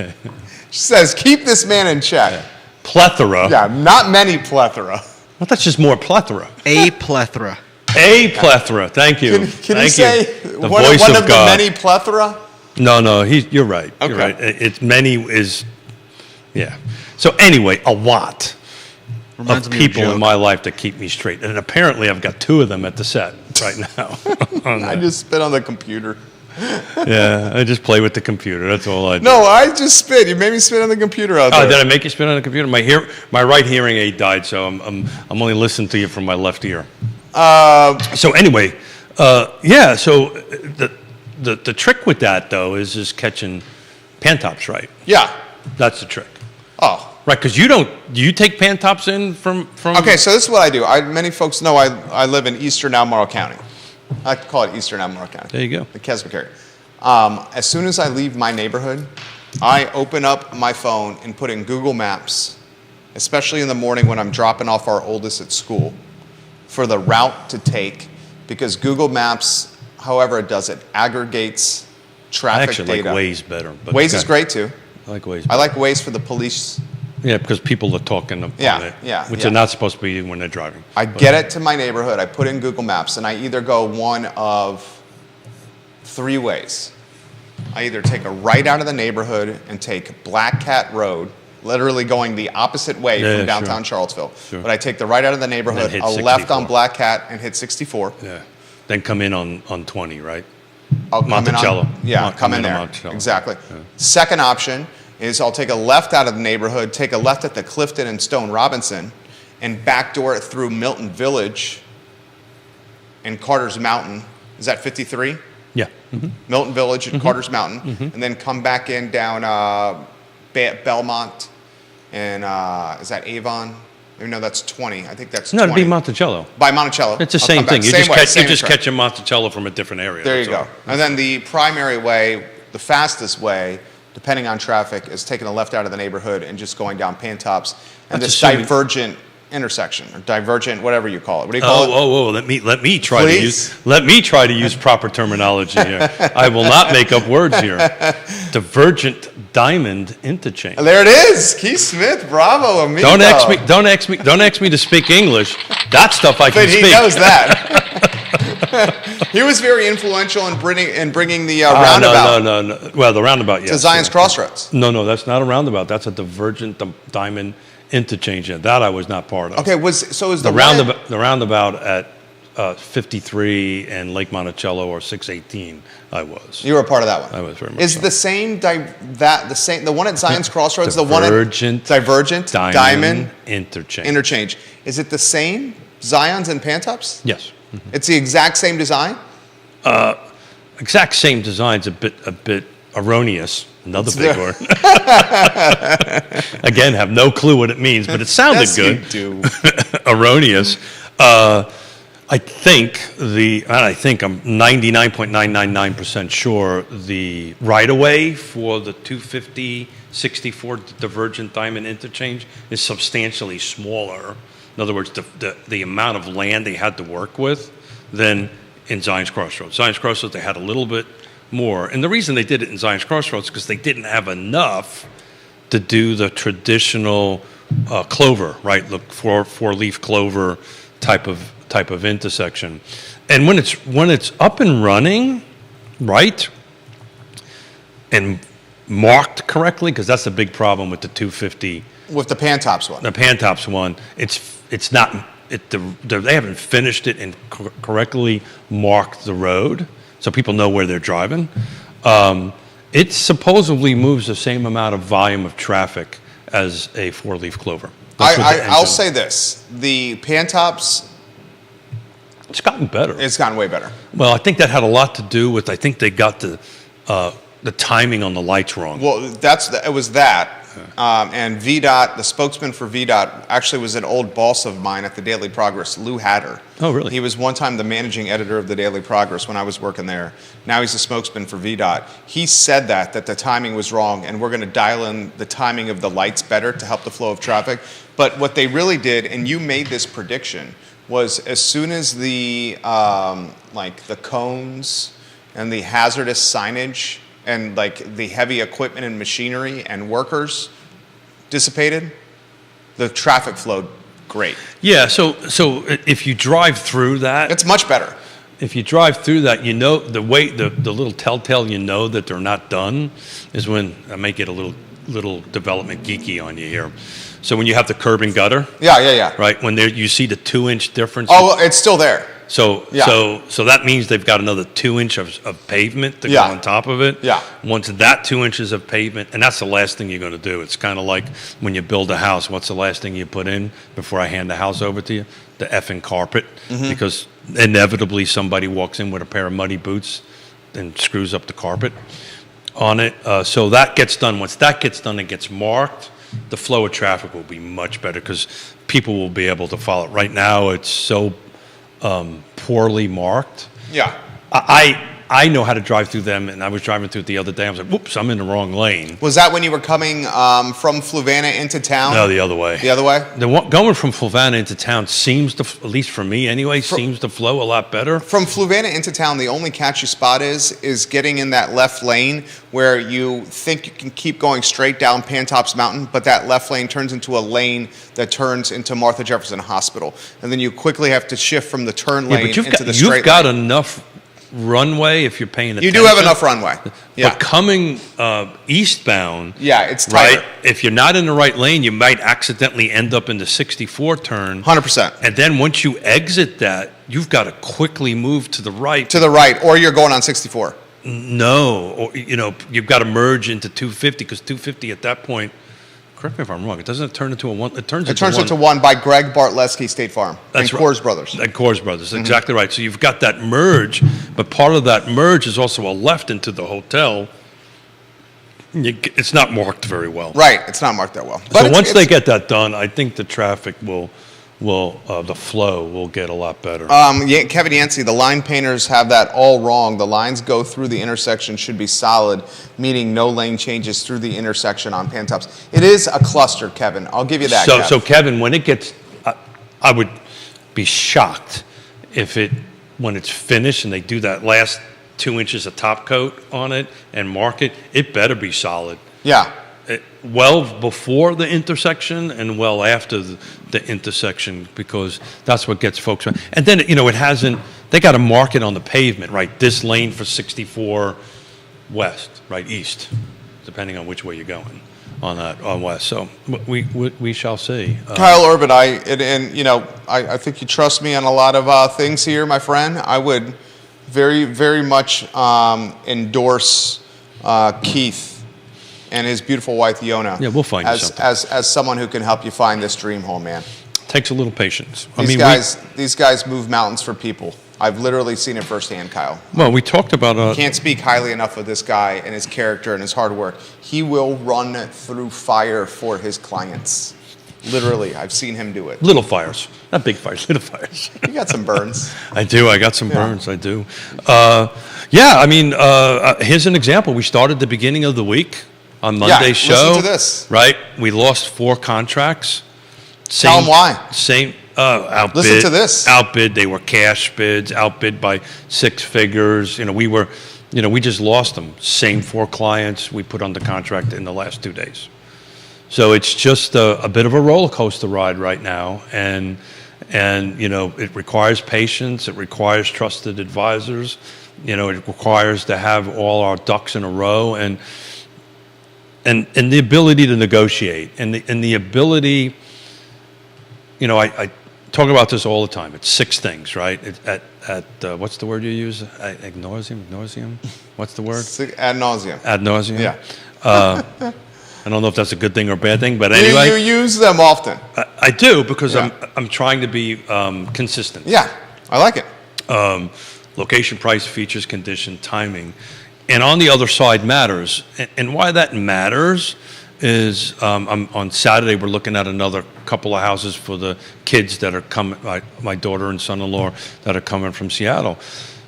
She says, keep this man in check. Plethora. Yeah, not many plethora. Well, that's just more plethora. A plethora. A plethora. Thank you. Can Thank you say the one voice of of the God. many plethora? No, you're right. You're Okay. right. It's many is, yeah. So anyway, a lot Reminds of me of a people in joke. my life that keep me straight, and apparently I've got 2 of them at the set right now. I just spit on the computer. Yeah, I just play with the computer. That's all I do. No, I just spit. You made me spit on the computer out Oh, there. did I make you spit on the computer? My right hearing aid died, so I'm only listening to you from my left ear. So anyway, yeah. So the trick with that though is just catching pantops right. Yeah. That's the trick, Oh. right? Because do you take pantops in from? Okay, so this is what I do. Many folks know I live in eastern Albemarle County. I like to call it eastern Albemarle County. There you go. The Keswick area. As soon as I leave my neighborhood, I open up my phone and put in Google Maps, especially in the morning when I'm dropping off our oldest at school, for the route to take, because Google Maps, however it does it, aggregates I traffic actually data. like Waze better. But Waze is okay. great too. I like Waze. I like Waze for the police. Yeah, because people are talking on Yeah, it, yeah, which yeah. they're not supposed to be when they're driving. I get it to my neighborhood, I put in Google Maps, and I either go one of 3 ways. I either take a right out of the neighborhood and take Black Cat Road, literally going the opposite way Yeah, from yeah, downtown sure. Charlottesville. Sure. But I take the right out of the neighborhood, hit a left on 64. Black Cat, and hit 64. Yeah. Then come in on 20, right? I'll come in Monticello. on, yeah, come in on there. Monticello. Exactly. Second option is I'll take a left out of the neighborhood, take a left at the Clifton and Stone Robinson, and backdoor it through Milton Village and Carter's Mountain. Is that 53? Yeah. Mm-hmm. Milton Village and Carter's Mountain, and then come back in down Belmont and is that Avon? No, that's 20. I think that's No, 20. it'd be Monticello. By Monticello. It's the I'll same come back. thing. Same way, You're same just track. catching Monticello from a different area. There you that's go. all. And then the primary way, the fastest way, depending on traffic, is taking a left out of the neighborhood and just going down Pantops and That's this assuming- divergent intersection or divergent, whatever you call it. What do you call it? Oh! Let me try Please. to use proper terminology here. I will not make up words here. Divergent diamond interchange. There it is. Keith Smith, bravo, amigo. Don't ask me to speak English. That stuff I can But he speak. knows that. He was very influential in bringing the roundabout No. Well, the roundabout, yes. to Zion's Crossroads. No, that's not a roundabout. That's a divergent diamond interchange. Yeah, that I was not part of. Okay, is The one- roundabout at 53 and Lake Monticello or 618, I was. You were a part of that one. I was very much Is so. the same the one at Zion's Crossroads, the one at Divergent Divergent diamond interchange. interchange? Is it the same Zions and Pantops? Yes. It's the exact same design? Exact same design's a bit erroneous. Another big word. Again, have no clue what it means, but it sounded Yes, good. you do. Erroneous. I'm 99.999% sure the right-of-way for the 250/64 divergent diamond interchange is substantially smaller. In other words, the amount of land they had to work with than in Zion's Crossroads. Zion's Crossroads, they had a little bit more. And the reason they did it in Zion's Crossroads is because they didn't have enough to do the traditional clover, right? The four-leaf clover type of intersection. And when it's up and running, right, and marked correctly, because that's the big problem with the 250. With the Pantops one. The Pantops one, it's not. They haven't finished it and correctly marked the road, so people know where they're driving. It supposedly moves the same amount of volume of traffic as a four-leaf clover. I'll say this: the Pantops, it's gotten better. it's gotten way better. Well, I think that had a lot to do with. I think they got the timing on the lights wrong. Well, it was that. And VDOT, the spokesman for VDOT, actually was an old boss of mine at the Daily Progress, Lou Hatter. Oh, really? He was one time the managing editor of the Daily Progress when I was working there. Now he's the spokesman for VDOT. He said that the timing was wrong, and we're going to dial in the timing of the lights better to help the flow of traffic. But what they really did, and you made this prediction, was as soon as the the cones and the hazardous signage and like the heavy equipment and machinery and workers dissipated, the traffic flowed great. Yeah. So if you drive through that, It's much better. if you drive through that, you know the little telltale you know that they're not done is when I may get a little development geeky on you here. So when you have the curb and gutter, Yeah. right? When you see the 2-inch difference. Oh, it's still there. So Yeah. so that means they've got another 2 inch of pavement to Yeah. go on top of it. Yeah. Once that 2 inches of pavement, and that's the last thing you're going to do. It's kind of like when you build a house. What's the last thing you put in before I hand the house over to you? The effing carpet, because inevitably somebody walks in with a pair of muddy boots and screws up the carpet on it. So that gets done. Once that gets done and gets marked, the flow of traffic will be much better because people will be able to follow it. Right now, it's so poorly marked. Yeah. I know how to drive through them, and I was driving through it the other day. I was like, whoops, I'm in the wrong lane. Was that when you were coming from Fluvanna into town? No, the other way. The other way? Going from Fluvanna into town seems to, at least for me anyway, seems to flow a lot better. From Fluvanna into town, the only catchy spot is getting in that left lane where you think you can keep going straight down Pantops Mountain, but that left lane turns into a lane that turns into Martha Jefferson Hospital. And then you quickly have to shift from the turn lane into the straight lane. You've got enough runway if you're paying attention. You do have enough runway. Yeah. But coming eastbound, Yeah, it's tighter. right? If you're not in the right lane, you might accidentally end up in the 64 turn. 100%. And then once you exit that, you've got to quickly move to the right. To the right, or you're going on 64. No, or you've got to merge into 250 because 250 at that point. Correct me if I'm wrong. It doesn't turn into a one. It turns into one by Greg Bartlesky State Farm. That's and right. Coors Brothers. At Coors Brothers, exactly right. So you've got that merge, but part of that merge is also a left into the hotel. It's not marked very well. Right, it's not marked that well. So once they get that done, I think the traffic the flow will get a lot better. Kevin Yancey, the line painters have that all wrong. The lines go through the intersection should be solid, meaning no lane changes through the intersection on Pantops. It is a cluster, Kevin. I'll give you that. So Kevin, when it gets, I would be shocked when it's finished and they do that last 2 inches of top coat on it and mark it, it better be solid. Yeah. Well before the intersection and well after the intersection, because that's what gets folks. And then it hasn't. They got to mark it on the pavement, right? This lane for 64 west, right, east, depending on which way you're going on west. So we shall see. Kyle Urban, I think you trust me on a lot of things here, my friend. I would very, very much endorse Keith and his beautiful wife, Yona. Yeah, we'll find you as, something. as someone who can help you find this dream home, man. Takes a little patience. These guys move mountains for people. I've literally seen it firsthand, Kyle. We talked about Can't speak highly enough of this guy and his character and his hard work. He will run through fire for his clients. Literally, I've seen him do it. little fires, not big fires, little fires. You got some burns. I do. I got some burns. I do. Here's an example. We started the beginning of the week on Monday's show. Listen to this. Right? We lost 4 contracts. Tell them why. Outbid. Listen to this. Outbid. They were cash bids. Outbid by 6 figures. We just lost them. Same 4 clients we put under contract in the last 2 days. So it's just a bit of a roller coaster ride right now, and it requires patience. It requires trusted advisors. It requires to have all our ducks in a row, and the ability to negotiate, and the ability. I talk about this all the time. It's 6 things, right? What's the word you use? Ad nauseum. What's the word? Ad nauseum. Ad nauseum. Yeah. I don't know if that's a good thing or a bad thing, but anyway. You use them often. I do, because Yeah. I'm trying to be consistent. Yeah, I like it. Location, price, features, condition, timing. And on the other side matters. And why that matters is on Saturday we're looking at another couple of houses for the kids that are coming, my daughter and son-in-law that are coming from Seattle.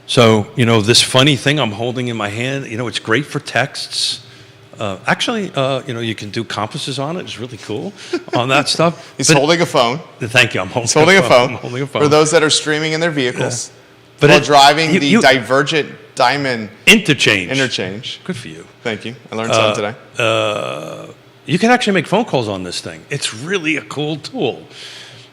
So, this funny thing I'm holding in my hand, it's great for texts. You can do compasses on it. It's really cool on that stuff. He's holding a phone. Thank you. I'm He's holding a phone. I'm holding a phone. For those that are streaming in their vehicles. Yeah. But While driving the Divergent Diamond interchange. Good for you. Thank you. I learned something today. You can actually make phone calls on this thing. It's really a cool tool.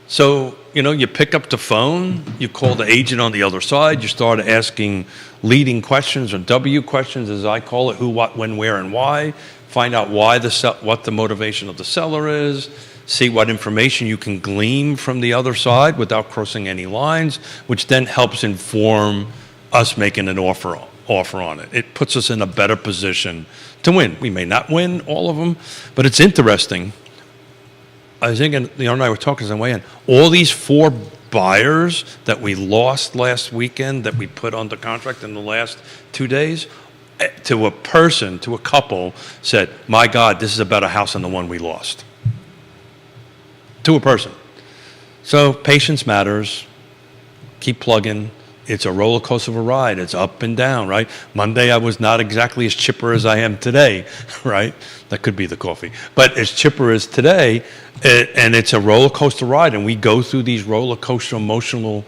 So, you pick up the phone, you call the agent on the other side, you start asking leading questions, or W questions, as I call it: who, what, when, where, and why. Find out what the motivation of the seller is. See what information you can glean from the other side without crossing any lines, which then helps inform us making an offer on it. It puts us in a better position to win. We may not win all of them, but it's interesting. I think, Leon and I were talking on the way in, all these 4 buyers that we lost last weekend that we put under contract in the last 2 days, to a couple, said, my God, this is a better house than the one we lost. To a person. So patience matters. Keep plugging. It's a roller coaster of a ride. It's up and down, right? Monday I was not exactly as chipper as I am today, right? That could be the coffee. But as chipper as today, and it's a roller coaster ride, and we go through these roller coaster emotional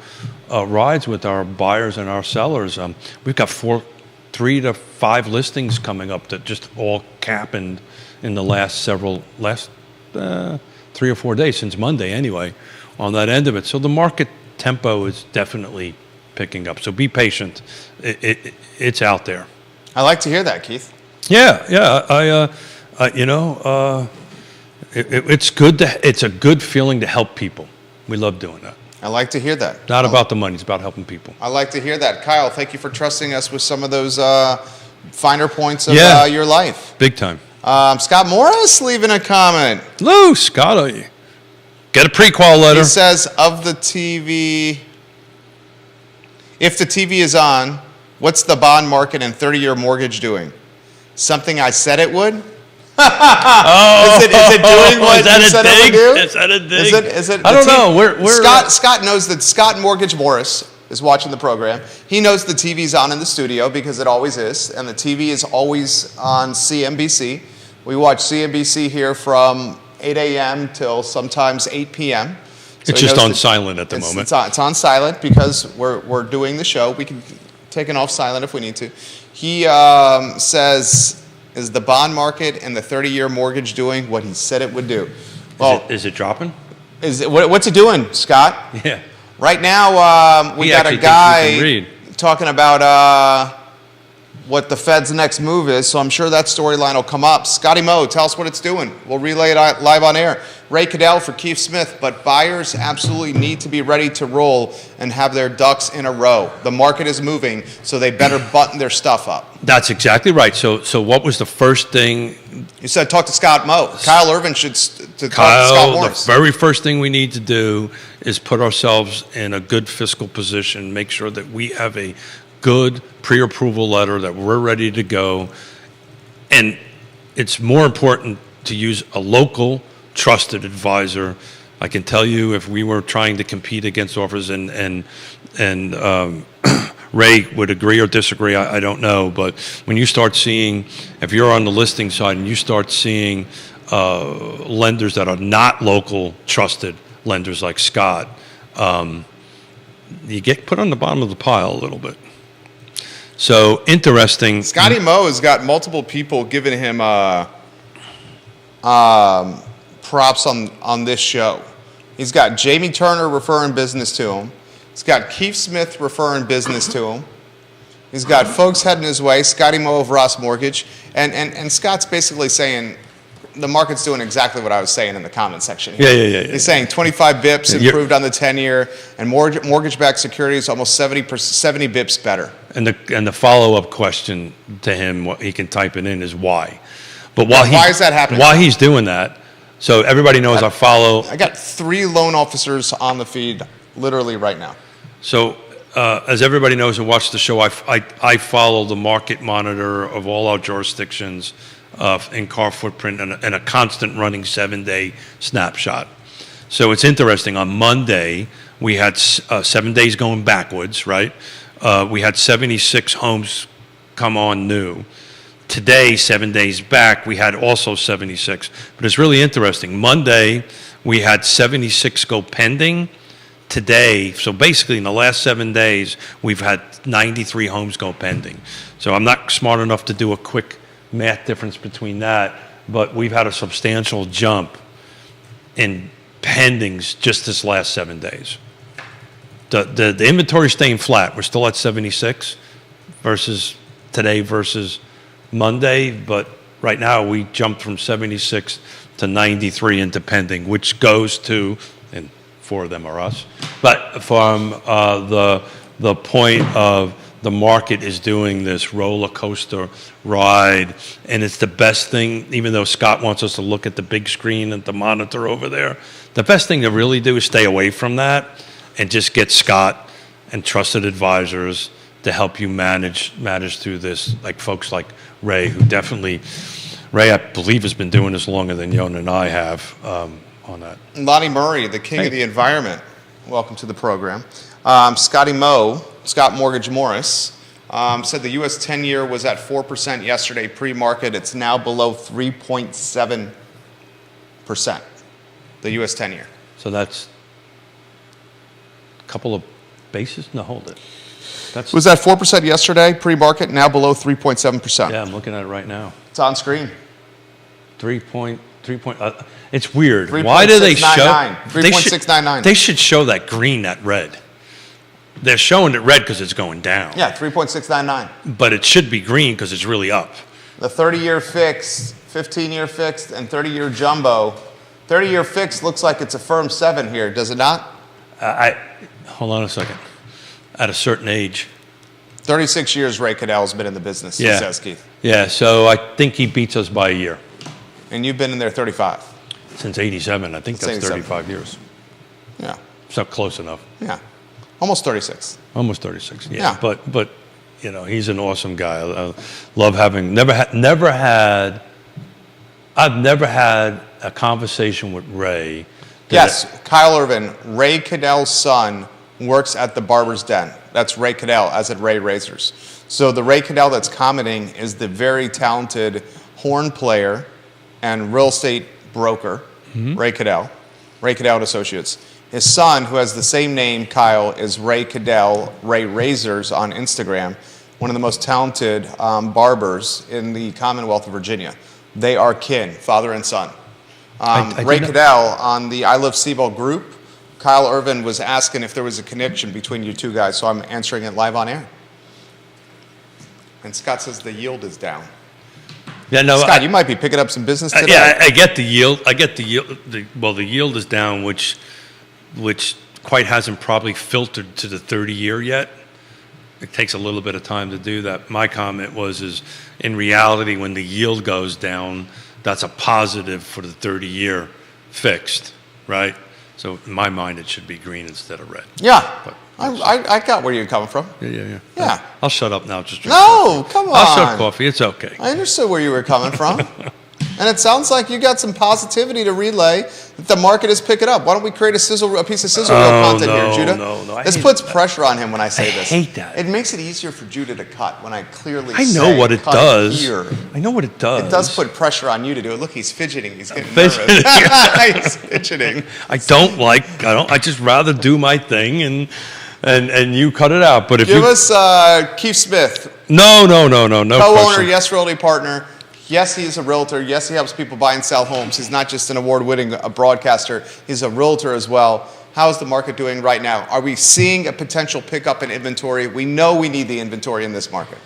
rides with our buyers and our sellers. We've got 3 to 5 listings coming up that just all happened in the last 3 or 4 days, since Monday anyway, on that end of it. So the market tempo is definitely picking up. So be patient. It's out there. I like to hear that, Keith. Yeah. It's good. It's a good feeling to help people. We love doing that. I like to hear that. Not about the money. It's about helping people. I like to hear that. Kyle, thank you for trusting us with some of those finer points of your life. Big time. Scott Morris leaving a comment. Hello, Scott. Get a pre-qual letter. He says, of the TV, if the TV is on, what's the bond market and 30-year mortgage doing? Something I said it would? Is it doing what you said it would do? Is that a dig? Is it? I don't know. Scott knows that Scott Mortgage Morris is watching the program. He knows the TV's on in the studio because it always is, and the TV is always on CNBC. We watch CNBC here from 8 a.m. till sometimes 8 p.m. So it's just on silent at the moment. It's on silent because we're doing the show. We can take it off silent if we need to. He says, is the bond market and the 30-year mortgage doing what he said it would do? Well, is it dropping? What's it doing, Scott? Yeah. Right now, we got a guy talking about what the Fed's next move is, so I'm sure that storyline will come up. Scotty Moe, tell us what it's doing. We'll relay it live on air. Ray Cadell for Keith Smith, but buyers absolutely need to be ready to roll and have their ducks in a row. The market is moving, so they better button their stuff up. That's exactly right. So what was the first thing? You said talk to Scott Moe. Kyle Irvin should talk to Scott Kyle, Morris. the very first thing we need to do is put ourselves in a good fiscal position, make sure that we have a good pre-approval letter, that we're ready to go. And it's more important to use a local trusted advisor. I can tell you, if we were trying to compete against offers, and Ray would agree or disagree, I don't know, but when you start seeing, if you're on the listing side and you start seeing lenders that are not local trusted lenders like Scott, you get put on the bottom of the pile a little bit. So interesting. Scotty Moe has got multiple people giving him props on this show. He's got Jamie Turner referring business to him. He's got Keith Smith referring business to him. He's got folks heading his way, Scotty Moe of Ross Mortgage. And Scott's basically saying the market's doing exactly what I was saying in the comment section here. Yeah. He's saying 25 bips improved on the 10-year, and mortgage-backed securities almost 70 bips better. And the follow-up question to him, what he can type it in, is why. But why is that happening? Why he's doing that? So everybody knows I got 3 loan officers on the feed literally right now. So as everybody knows who watched the show, I follow the market monitor of all our jurisdictions in car footprint and a constant running 7-day snapshot. So it's interesting. On Monday, we had 7 days going backwards, right? We had 76 homes come on new. Today, 7 days back, we had also 76. But it's really interesting. Monday, we had 76 go pending. Today, so basically in the last 7 days, we've had 93 homes go pending. So I'm not smart enough to do a quick math difference between that, but we've had a substantial jump in pendings just this last 7 days. The inventory staying flat. We're still at 76 versus today versus Monday, but right now we jumped from 76 to 93 into pending, which goes to, and 4 of them are us, but from the point of the market is doing this roller coaster ride, and it's the best thing, even though Scott wants us to look at the big screen and the monitor over there, the best thing to really do is stay away from that and just get Scott and trusted advisors to help you manage through this, like folks like Ray, who definitely, Ray, I believe, has been doing this longer than Yon and I have on that. Lonnie Murray, the king of the environment, welcome to the program. Scotty Moe, Scott Mortgage Morris, said the U.S. 10-year was at 4% yesterday pre-market. It's now below 3.7%, the U.S. 10-year. So that's a couple of bases? No, hold it. Was that 4% yesterday pre-market, now below 3.7%? Yeah, I'm looking at it right now. It's on screen. 3 point. It's weird. Why do they show 3.699? They should show that green, that red. They're showing it red because it's going down. Yeah, 3.699. But it should be green because it's really up. The 30-year fixed, 15-year fixed, and 30-year jumbo. 30-year fixed looks like it's a firm 7 here, does it not? Hold on a second. At a certain age. 36 years Ray Cadell's been in the business, he says, Keith. Yeah, so I think he beats us by a year. And you've been in there 35. Since 87, I think that's 35 years. Yeah. So close enough. Yeah. Almost 36. Almost 36, Yeah. But you know, he's an awesome guy. I love having, I've never had a conversation with Ray. Yes, Kyle Irvin, Ray Cadell's son, works at the Barber's Den. That's Ray Cadell, as at Ray Razors. So the Ray Cadell that's commenting is the very talented horn player and real estate broker, Ray Cadell and Associates. His son, who has the same name, Kyle, is Ray Cadell, Ray Razors on Instagram, one of the most talented barbers in the Commonwealth of Virginia. They are kin, father and son. Ray Cadell on the I Love Seaball group, Kyle Irvin was asking if there was a connection between you two guys, so I'm answering it live on air. And Scott says the yield is down. Yeah, no, Scott, you might be picking up some business today. yeah, I get the yield. I get the yield. The yield is down, which quite hasn't probably filtered to the 30-year yet. It takes a little bit of time to do that. My comment is in reality, when the yield goes down, that's a positive for the 30-year fixed, right? So in my mind, it should be green instead of red. Yeah. But I got where you're coming from. Yeah. Yeah. I'll shut up now. Just drink No, coffee. come on. I'll shut coffee. It's okay. I understood where you were coming from. And it sounds like you got some positivity to relay that the market is picking up. Why don't we create a piece of sizzle reel content here, Judah? No. This puts pressure on him when I say this. I hate that. It makes it easier for Judah to cut when I clearly I say know what it cut does. here. I know what it does. It does put pressure on you to do it. Look, he's fidgeting. He's getting nervous. He's fidgeting. I just rather do my thing and you cut it out. But if Give you us Keith Smith, no co-owner, question. Yes Realty partner. Yes, he's a realtor. Yes, he helps people buy and sell homes. He's not just an award-winning broadcaster. He's a realtor as well. How is the market doing right now? Are we seeing a potential pickup in inventory? We know we need the inventory in this market.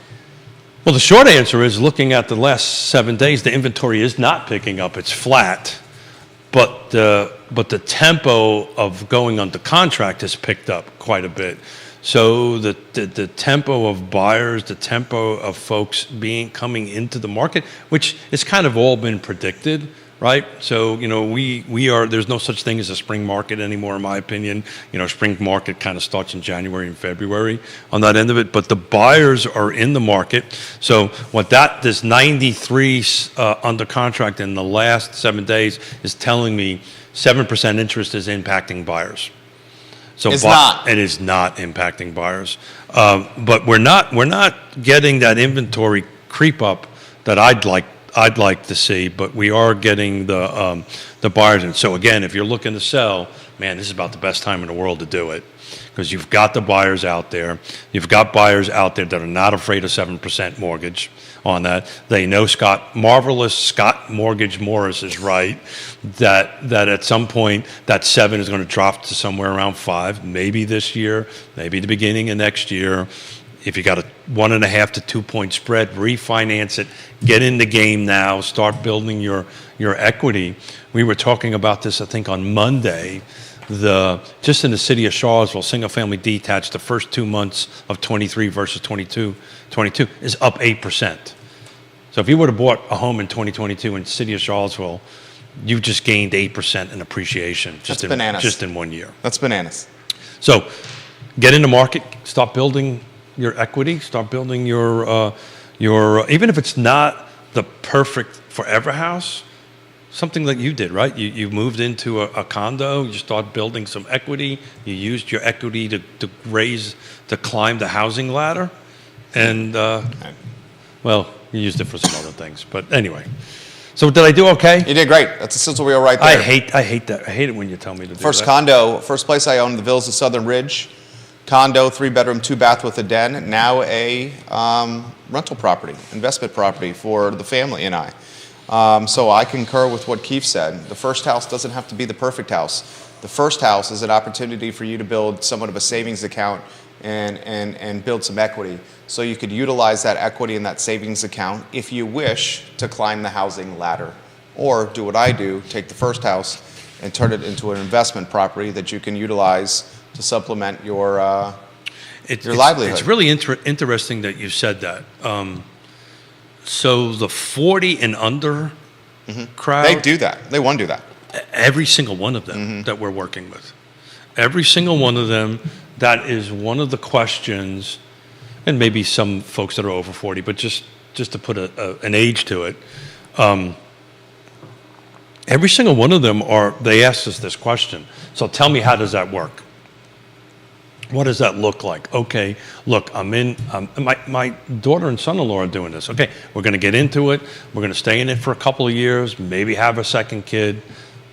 Well, the short answer is, looking at the last 7 days, the inventory is not picking up. It's flat. But the tempo of going under contract has picked up quite a bit. So the tempo of buyers, the tempo of folks coming into the market, which has kind of all been predicted, right? So, there's no such thing as a spring market anymore, in my opinion. Spring market kind of starts in January and February on that end of it, but the buyers are in the market. So this 93 under contract in the last 7 days is telling me 7% interest is impacting buyers. So it is not impacting buyers, but we're not getting that inventory creep up that I'd like to see. But we are getting the buyers in. So again, if you're looking to sell, man, this is about the best time in the world to do it, because you've got the buyers out there. You've got buyers out there that are not afraid of 7% mortgage on that. They know marvelous Scott Mortgage Morris is right, that at some point that 7 is going to drop to somewhere around 5, maybe this year, maybe the beginning of next year. If you got a 1.5 to 2 point spread, refinance it, get in the game now, start building your equity. We were talking about this, I think, on Monday. Just in the city of Charlottesville, single family detached, the first 2 months of 23 versus 22 is up 8%. So if you would have bought a home in 2022 in the city of Charlottesville, you just gained 8% in appreciation just in 1 year. That's bananas. So get in the market, start building your equity, start building your even if it's not the perfect forever house, something like you did, right? You moved into a condo, you start building some equity, you used your equity to climb the housing ladder, and you used it for some other things. But anyway, so did I do okay? You did great. That's a sizzle reel right there. I hate that. I hate it when you tell me to do First that. First place I owned in the Villas of Southern Ridge. Condo, 3-bedroom, 2-bath with a den. Now a rental property, investment property for the family and I. So I concur with what Keith said. The first house doesn't have to be the perfect house. The first house is an opportunity for you to build somewhat of a savings account and build some equity. So you could utilize that equity in that savings account if you wish to climb the housing ladder. Or do what I do, take the first house and turn it into an investment property that you can utilize to supplement your livelihood. It's really interesting that you said that. So the 40 and under crowd, they do that. They want to do that. Every single one of them that we're working with. Every single one of them, that is one of the questions, and maybe some folks that are over 40, but just to put an age to it, every single one of them they asked us this question. So tell me, how does that work? What does that look like? Okay, look, my daughter and son-in-law are doing this. Okay, we're going to get into it. We're going to stay in it for a couple of years, maybe have a second kid.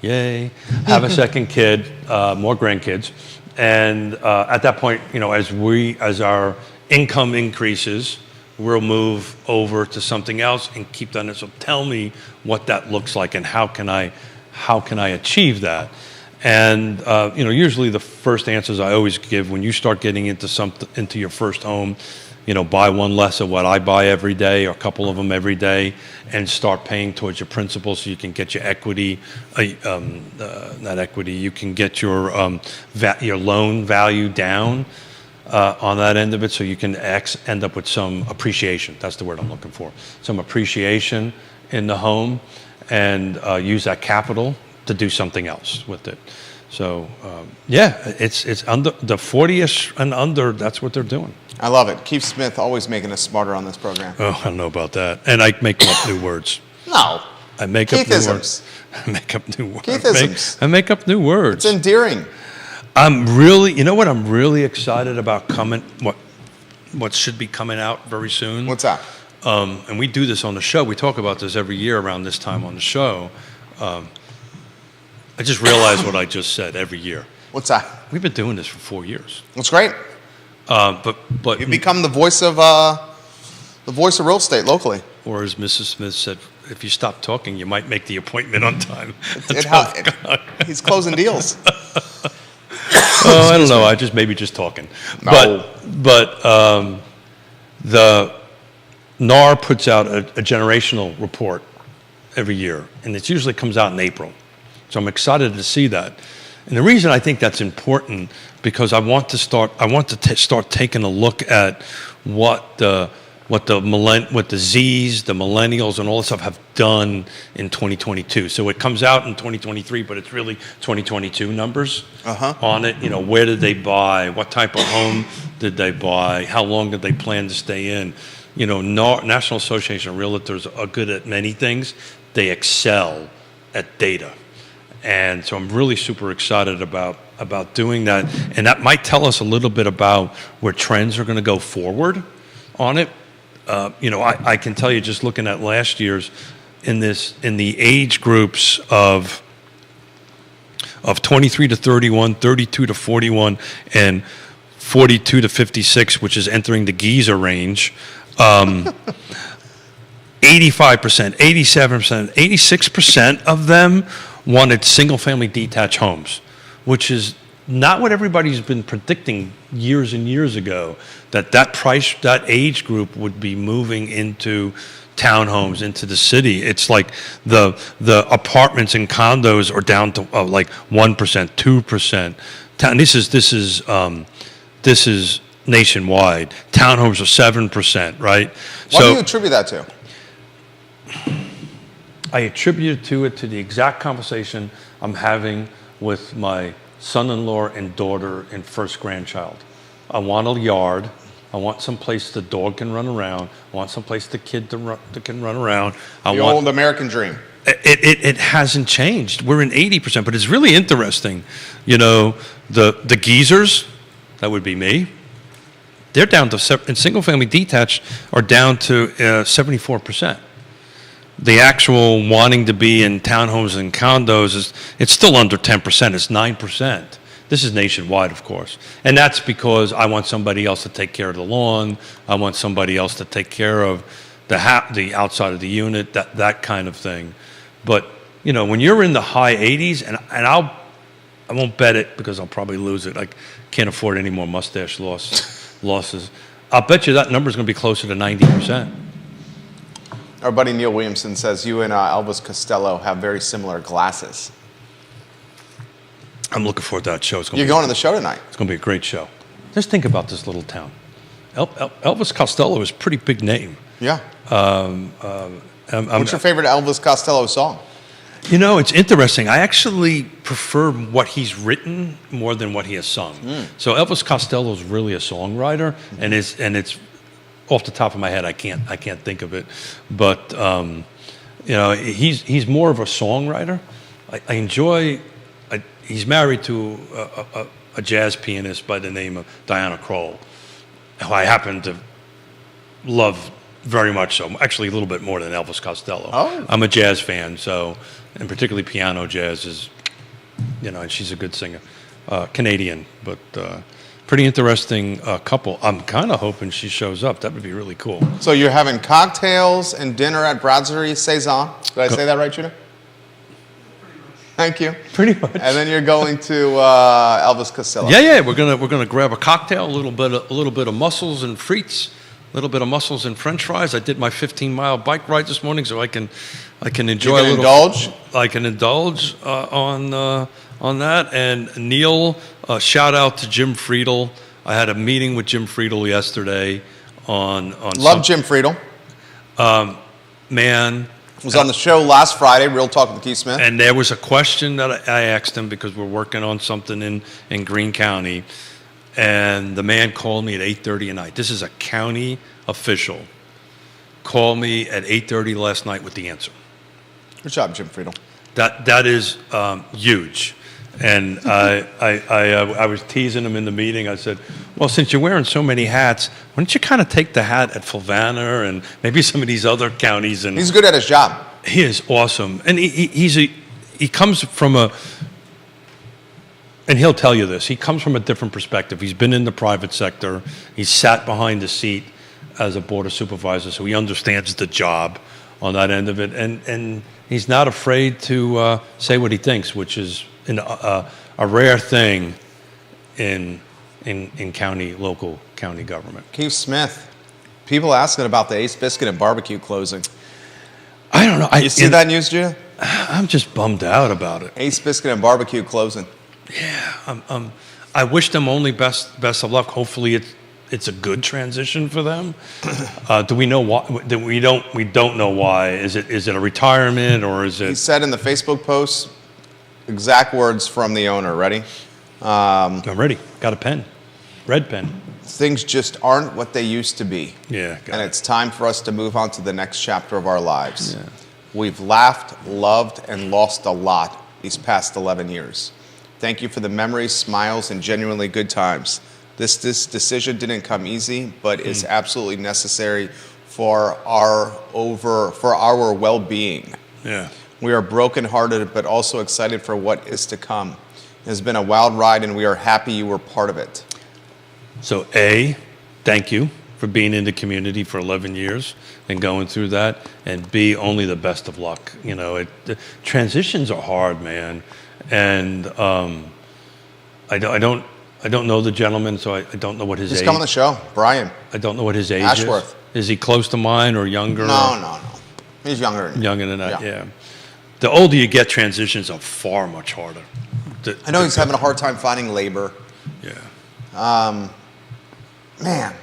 Yay. Have a second kid, more grandkids. And at that point, as our income increases, we'll move over to something else and keep that. So tell me what that looks like and how can I achieve that? And usually the first answers I always give when you start getting into your first home buy one less of what I buy every day, or a couple of them every day, and start paying towards your principal so you can get your equity, not equity, you can get your loan value down on that end of it, so you can end up with some appreciation. That's the word I'm looking for. Some appreciation in the home, and use that capital to do something else with it. So it's under the 40ish and under. That's what they're doing. I love it. Keith Smith always making us smarter on this program. Oh, I don't know about that. And I make up new words. No. I make up new Keithisms. words. I make up new words. Keithisms. I make up new words. It's endearing. I'm really, what I'm really excited about what should be coming out very soon. What's that? And we do this on the show. We talk about this every year around this time on the show. I just realized what I just said every year. What's that? We've been doing this for 4 years. That's great. But You've become the voice of real estate locally. or as Mrs. Smith said, if you stop talking, you might make the appointment on time. He's closing deals. Oh, I don't know. I just maybe just talking. No. But the NAR puts out a generational report every year, and it usually comes out in April. So I'm excited to see that. And the reason I think that's important, because I want to start taking a look at what the Zs, the millennials, and all this stuff have done in 2022. So it comes out in 2023, but it's really 2022 numbers on it. Where did they buy? What type of home did they buy? How long did they plan to stay in? National Association of Realtors are good at many things. They excel at data. And so I'm really super excited about doing that. And that might tell us a little bit about where trends are going to go forward on it. I can tell you, just looking at last year's in the age groups of 23 to 31, 32 to 41, and 42 to 56, which is entering the Giza range. 85%, 87%, 86% of them wanted single-family detached homes, which is not what everybody's been predicting years and years ago, that age group would be moving into townhomes, into the city. It's like the apartments and condos are down to like 1%, 2%. This is nationwide. Townhomes are 7%, right? What do you attribute that to? I attribute it to the exact conversation I'm having with my son-in-law and daughter and first grandchild. I want a yard. I want some place the dog can run around. I want some place the kid can run around. The old American dream. It hasn't changed. We're in 80%, but it's really interesting. The geezers, that would be me, they're down to, in single-family detached, are down to 74%. The actual wanting to be in townhomes and condos it's still under 10%. It's 9%. This is nationwide, of course, and that's because I want somebody else to take care of the lawn. I want somebody else to take care of the outside of the unit, that kind of thing. But when you're in the high 80s, and I won't bet it because I'll probably lose it. I can't afford any more mustache losses. I'll bet you that number is going to be closer to 90%. Our buddy Neil Williamson says you and Elvis Costello have very similar glasses. I'm looking forward to that show. You're going to the show tonight. It's going to be a great show. Just think about this little town. Elvis Costello is a pretty big name. Yeah. What's your favorite Elvis Costello song? It's interesting. I actually prefer what he's written more than what he has sung. So Elvis Costello is really a songwriter, and it's off the top of my head, I can't think of it, but he's more of a songwriter. I enjoy. He's married to a jazz pianist by the name of Diana Krall, who I happen to love very much so. Actually, a little bit more than Elvis Costello. Oh. I'm a jazz fan, so, and particularly piano jazz is, and she's a good singer, Canadian, but. Pretty interesting couple. I'm kind of hoping she shows up. That would be really cool. So you're having cocktails and dinner at Brasserie Saison. Did I say that right, Judah? Thank you. Pretty much. And then you're going to Elvis Costello. Yeah. We're gonna grab a cocktail, a little bit of mussels and frites, little bit of mussels and French fries. I did my 15-mile bike ride this morning, so I can enjoy You can a little. indulge? I can indulge on that. And Neil, shout out to Jim Friedel. I had a meeting with Jim Friedel yesterday on Love Jim Friedel. Man. Was on the show last Friday, Real Talk with Keith Smith. And there was a question that I asked him because we're working on something in Greene County. And the man called me at 8:30 at night. This is a county official. Called me at 8:30 last night with the answer. Good job, Jim Friedel. That is huge. And I was teasing him in the meeting. I said, well, since you're wearing so many hats, why don't you kind of take the hat at Fulvana and maybe some of these other counties? And He's good at his job. he is awesome. And he comes from and he'll tell you this, he comes from a different perspective. He's been in the private sector. He's sat behind the seat as a board of supervisors, so he understands the job on that end of it. And he's not afraid to say what he thinks, which is a rare thing in local county government. Keith Smith, people asking about the Ace Biscuit and Barbecue closing. I don't know. You see that news, Judah? I'm just bummed out about it. Ace Biscuit and Barbecue closing. Yeah, I wish them only best of luck. Hopefully, it's a good transition for them. Do we know why? We don't know why. Is it a retirement or is He it? said in the Facebook post, exact words from the owner. Ready? I'm ready. Got a pen, red pen. Things just aren't what they used to be. Yeah, got And it. it's time for us to move on to the next chapter of our lives. Yeah. We've laughed, loved, and lost a lot these past 11 years. Thank you for the memories, smiles, and genuinely good times. This decision didn't come easy, but is absolutely necessary for our well-being. Yeah. We are brokenhearted, but also excited for what is to come. It has been a wild ride, and we are happy you were part of it. So A, thank you for being in the community for 11 years and going through that, and B, only the best of luck. You know, the transitions are hard, man, and I don't know the gentleman, so I don't know what his Just age. come on the show, Brian. I don't know what his age Ashworth. is. Is he close to mine or younger? No. He's younger than you. Younger than that, Yeah. yeah. The older you get, transitions are far much harder. I know he's having a hard time finding labor. Yeah. Man,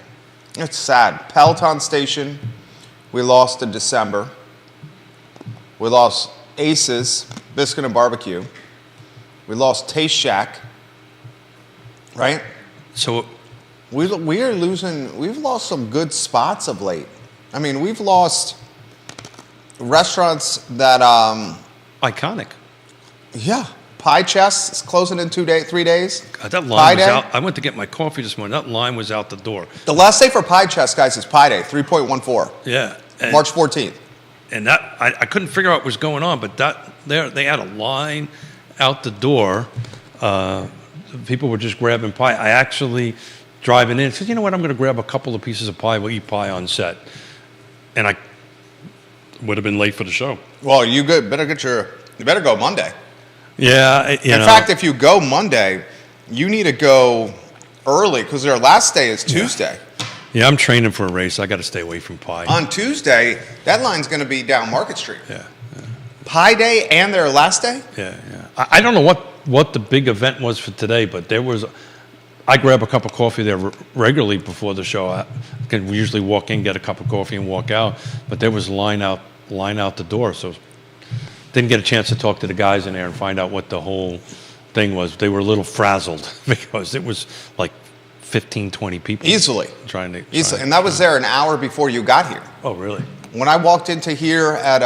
it's sad. Peloton Station, we lost in December. We lost Aces, Biscuit and Barbecue. We lost Taste Shack, right? So We've lost some good spots of late. I mean, we've lost restaurants that, iconic. yeah, Pie Chest is closing in 3 days. That Pie line was Day? out. I went to get my coffee this morning. That line was out the door. The last day for Pie Chest, guys, is Pie Day, 3.14, Yeah. And, March 14th. And that I couldn't figure out what was going on, but they had a line out the door. People were just grabbing pie. I actually driving in said, you know what? I'm going to grab a couple of pieces of pie. We'll eat pie on set. And I would have been late for the show. Well, you better go Monday. Yeah. In fact, if you go Monday, you need to go early because their last day is Tuesday. Yeah, I'm training for a race. I got to stay away from pie. On Tuesday, that line's going to be down Market Street. Yeah. Pie Day and their last day? Yeah. I don't know what the big event was for today, but there was. I grab a cup of coffee there regularly before the show. We usually walk in, get a cup of coffee, and walk out. But there was line out the door, so didn't get a chance to talk to the guys in there and find out what the whole thing was. They were a little frazzled because it was like 15, 20 people Easily. trying to. And that was there an hour before you got here. Oh, really? When I walked into here at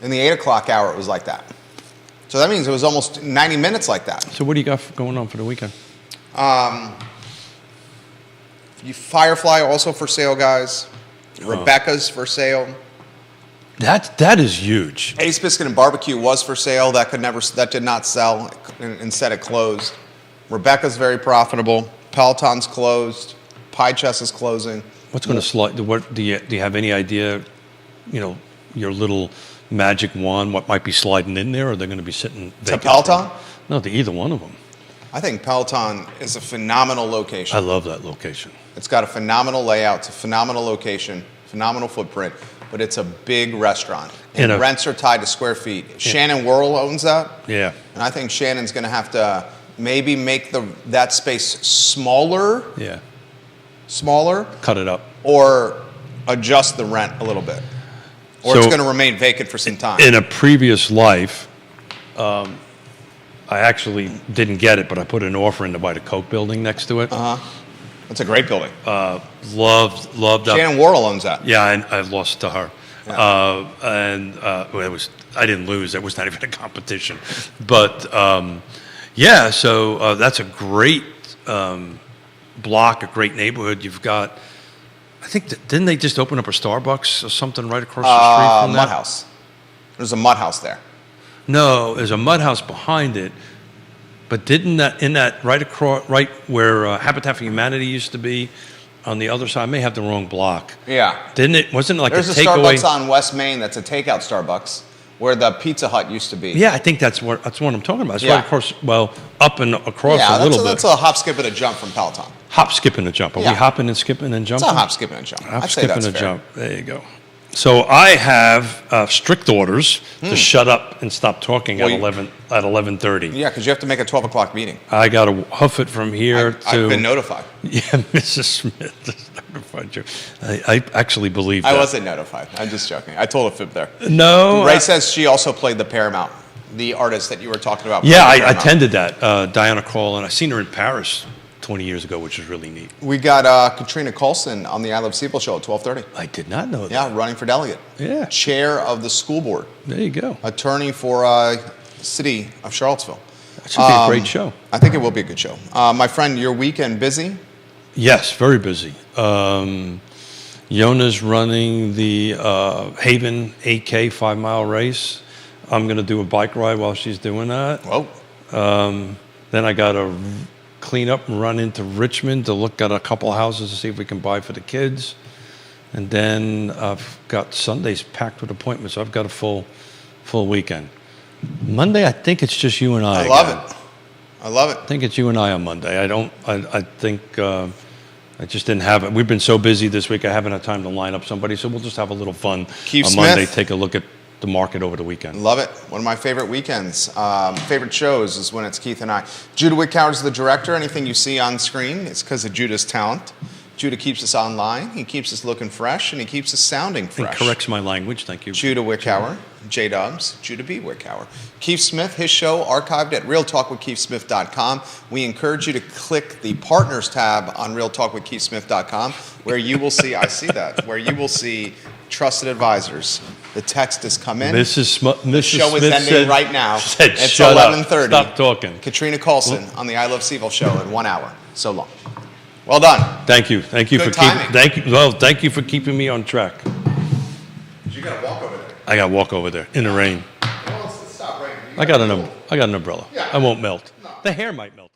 in the 8 o'clock hour, it was like that. So that means it was almost 90 minutes like that. So what do you got going on for the weekend? Firefly also for sale, guys. Rebecca's for sale. That is huge. Ace Biscuit and Barbecue was for sale. That did not sell. Instead, it closed. Rebecca's very profitable. Peloton's closed. Pie Chest is closing. What's going to slide? What do you have any idea? You know, your little magic wand. What might be sliding in there? Or they're going to be sitting To vacant? Peloton? No, to either one of them. I think Peloton is a phenomenal location. I love that location. It's got a phenomenal layout. It's a phenomenal location, phenomenal footprint, but it's a big restaurant. And rents are tied to square feet. Shannon Worrell owns that. Yeah. And I think Shannon's going to have to maybe make that space smaller, Yeah. cut it up. or adjust the rent a little bit. Or So- it's going to remain vacant for some time. In a previous life, I actually didn't get it, but I put an offer in to buy the Coke building next to it. It's a great building. Loved that. Shannon Worrell owns that. Yeah, I lost to her. Yeah. I didn't lose. It was not even a competition. But yeah, so that's a great block, a great neighborhood. You've got, I think, didn't they just open up a Starbucks or something right across the street from that? Mud House. There's a Mud House there. No, there's a Mud House behind it. But didn't that right across, right where Habitat for Humanity used to be, on the other side? I may have the wrong block. Yeah. Didn't it? Wasn't it like There's a a takeaway? Starbucks on West Main that's a takeout Starbucks where the Pizza Hut used to be. Yeah, I think that's what I'm talking about. It's Yeah. right across, well, up and across Yeah, a little that's bit. a hop, skip, and a jump from Peloton. Hop, skip, and a jump. Are Yeah. we hopping and skipping and It's jumping? a hop, skip, and a jump. Hop, I'd say skip, that's and a fair. jump. There you go. So I have strict orders to shut up and stop talking Well, at 11:30. Yeah, because you have to make a 12 o'clock meeting. I got to huff it from here to. I've been notified. Yeah, Mrs. Smith has notified you. I actually believe that. I wasn't notified. I'm just joking. I told a fib there. No. Ray says she also played the Paramount, the artist that you were talking about. Yeah, played the I Paramount. attended that. Diana Krall, and I seen her in Paris 20 years ago, which was really neat. We got Katrina Colson on the I Love Seagull show at 12:30. I did not know that. Yeah, running for delegate. Yeah. Chair of the school board. There you go. Attorney for City of Charlottesville. That should be a great show. I think it will be a good show. My friend, your weekend busy? Yes, very busy. Yona's running the Haven 8K 5-mile race. I'm going to do a bike ride while she's doing that. Whoa. Then I got to clean up and run into Richmond to look at a couple houses to see if we can buy for the kids. And then I've got Sundays packed with appointments. So I've got a full weekend. Monday, I think it's just you and I. I love it. I love it. I think it's you and I on Monday. I think I just didn't have it. We've been so busy this week, I haven't had time to line up somebody. So we'll just have a little fun Keith on Smith. Monday, take a look at the market over the weekend. Love it. One of my favorite weekends. Favorite shows is when it's Keith and I. Judah Wickower is the director. Anything you see on screen, it's because of Judah's talent. Judah keeps us online. He keeps us looking fresh, and he keeps us sounding And fresh. corrects my language. Thank you. Judah Wickower, J-Dubs, Judah B. Wickower. Keith Smith, his show archived at realtalkwithkeithsmith.com. We encourage you to click the partners tab on realtalkwithkeithsmith.com where you will see, I see that, where you will see trusted advisors. The text has come in. Mrs. Show is Smith ending said, right now. Said, It's shut 11:30. Up. Stop talking. Katrina Colson on the I Love Seville show in 1 hour. So long. Well done. Thank you. Thank you Good for keeping. timing. Thank you for keeping me on track. You got to walk over there. I got to walk over there in the rain. Well, let's stop raining. I got an umbrella. Yeah. I won't melt. No. The hair might melt.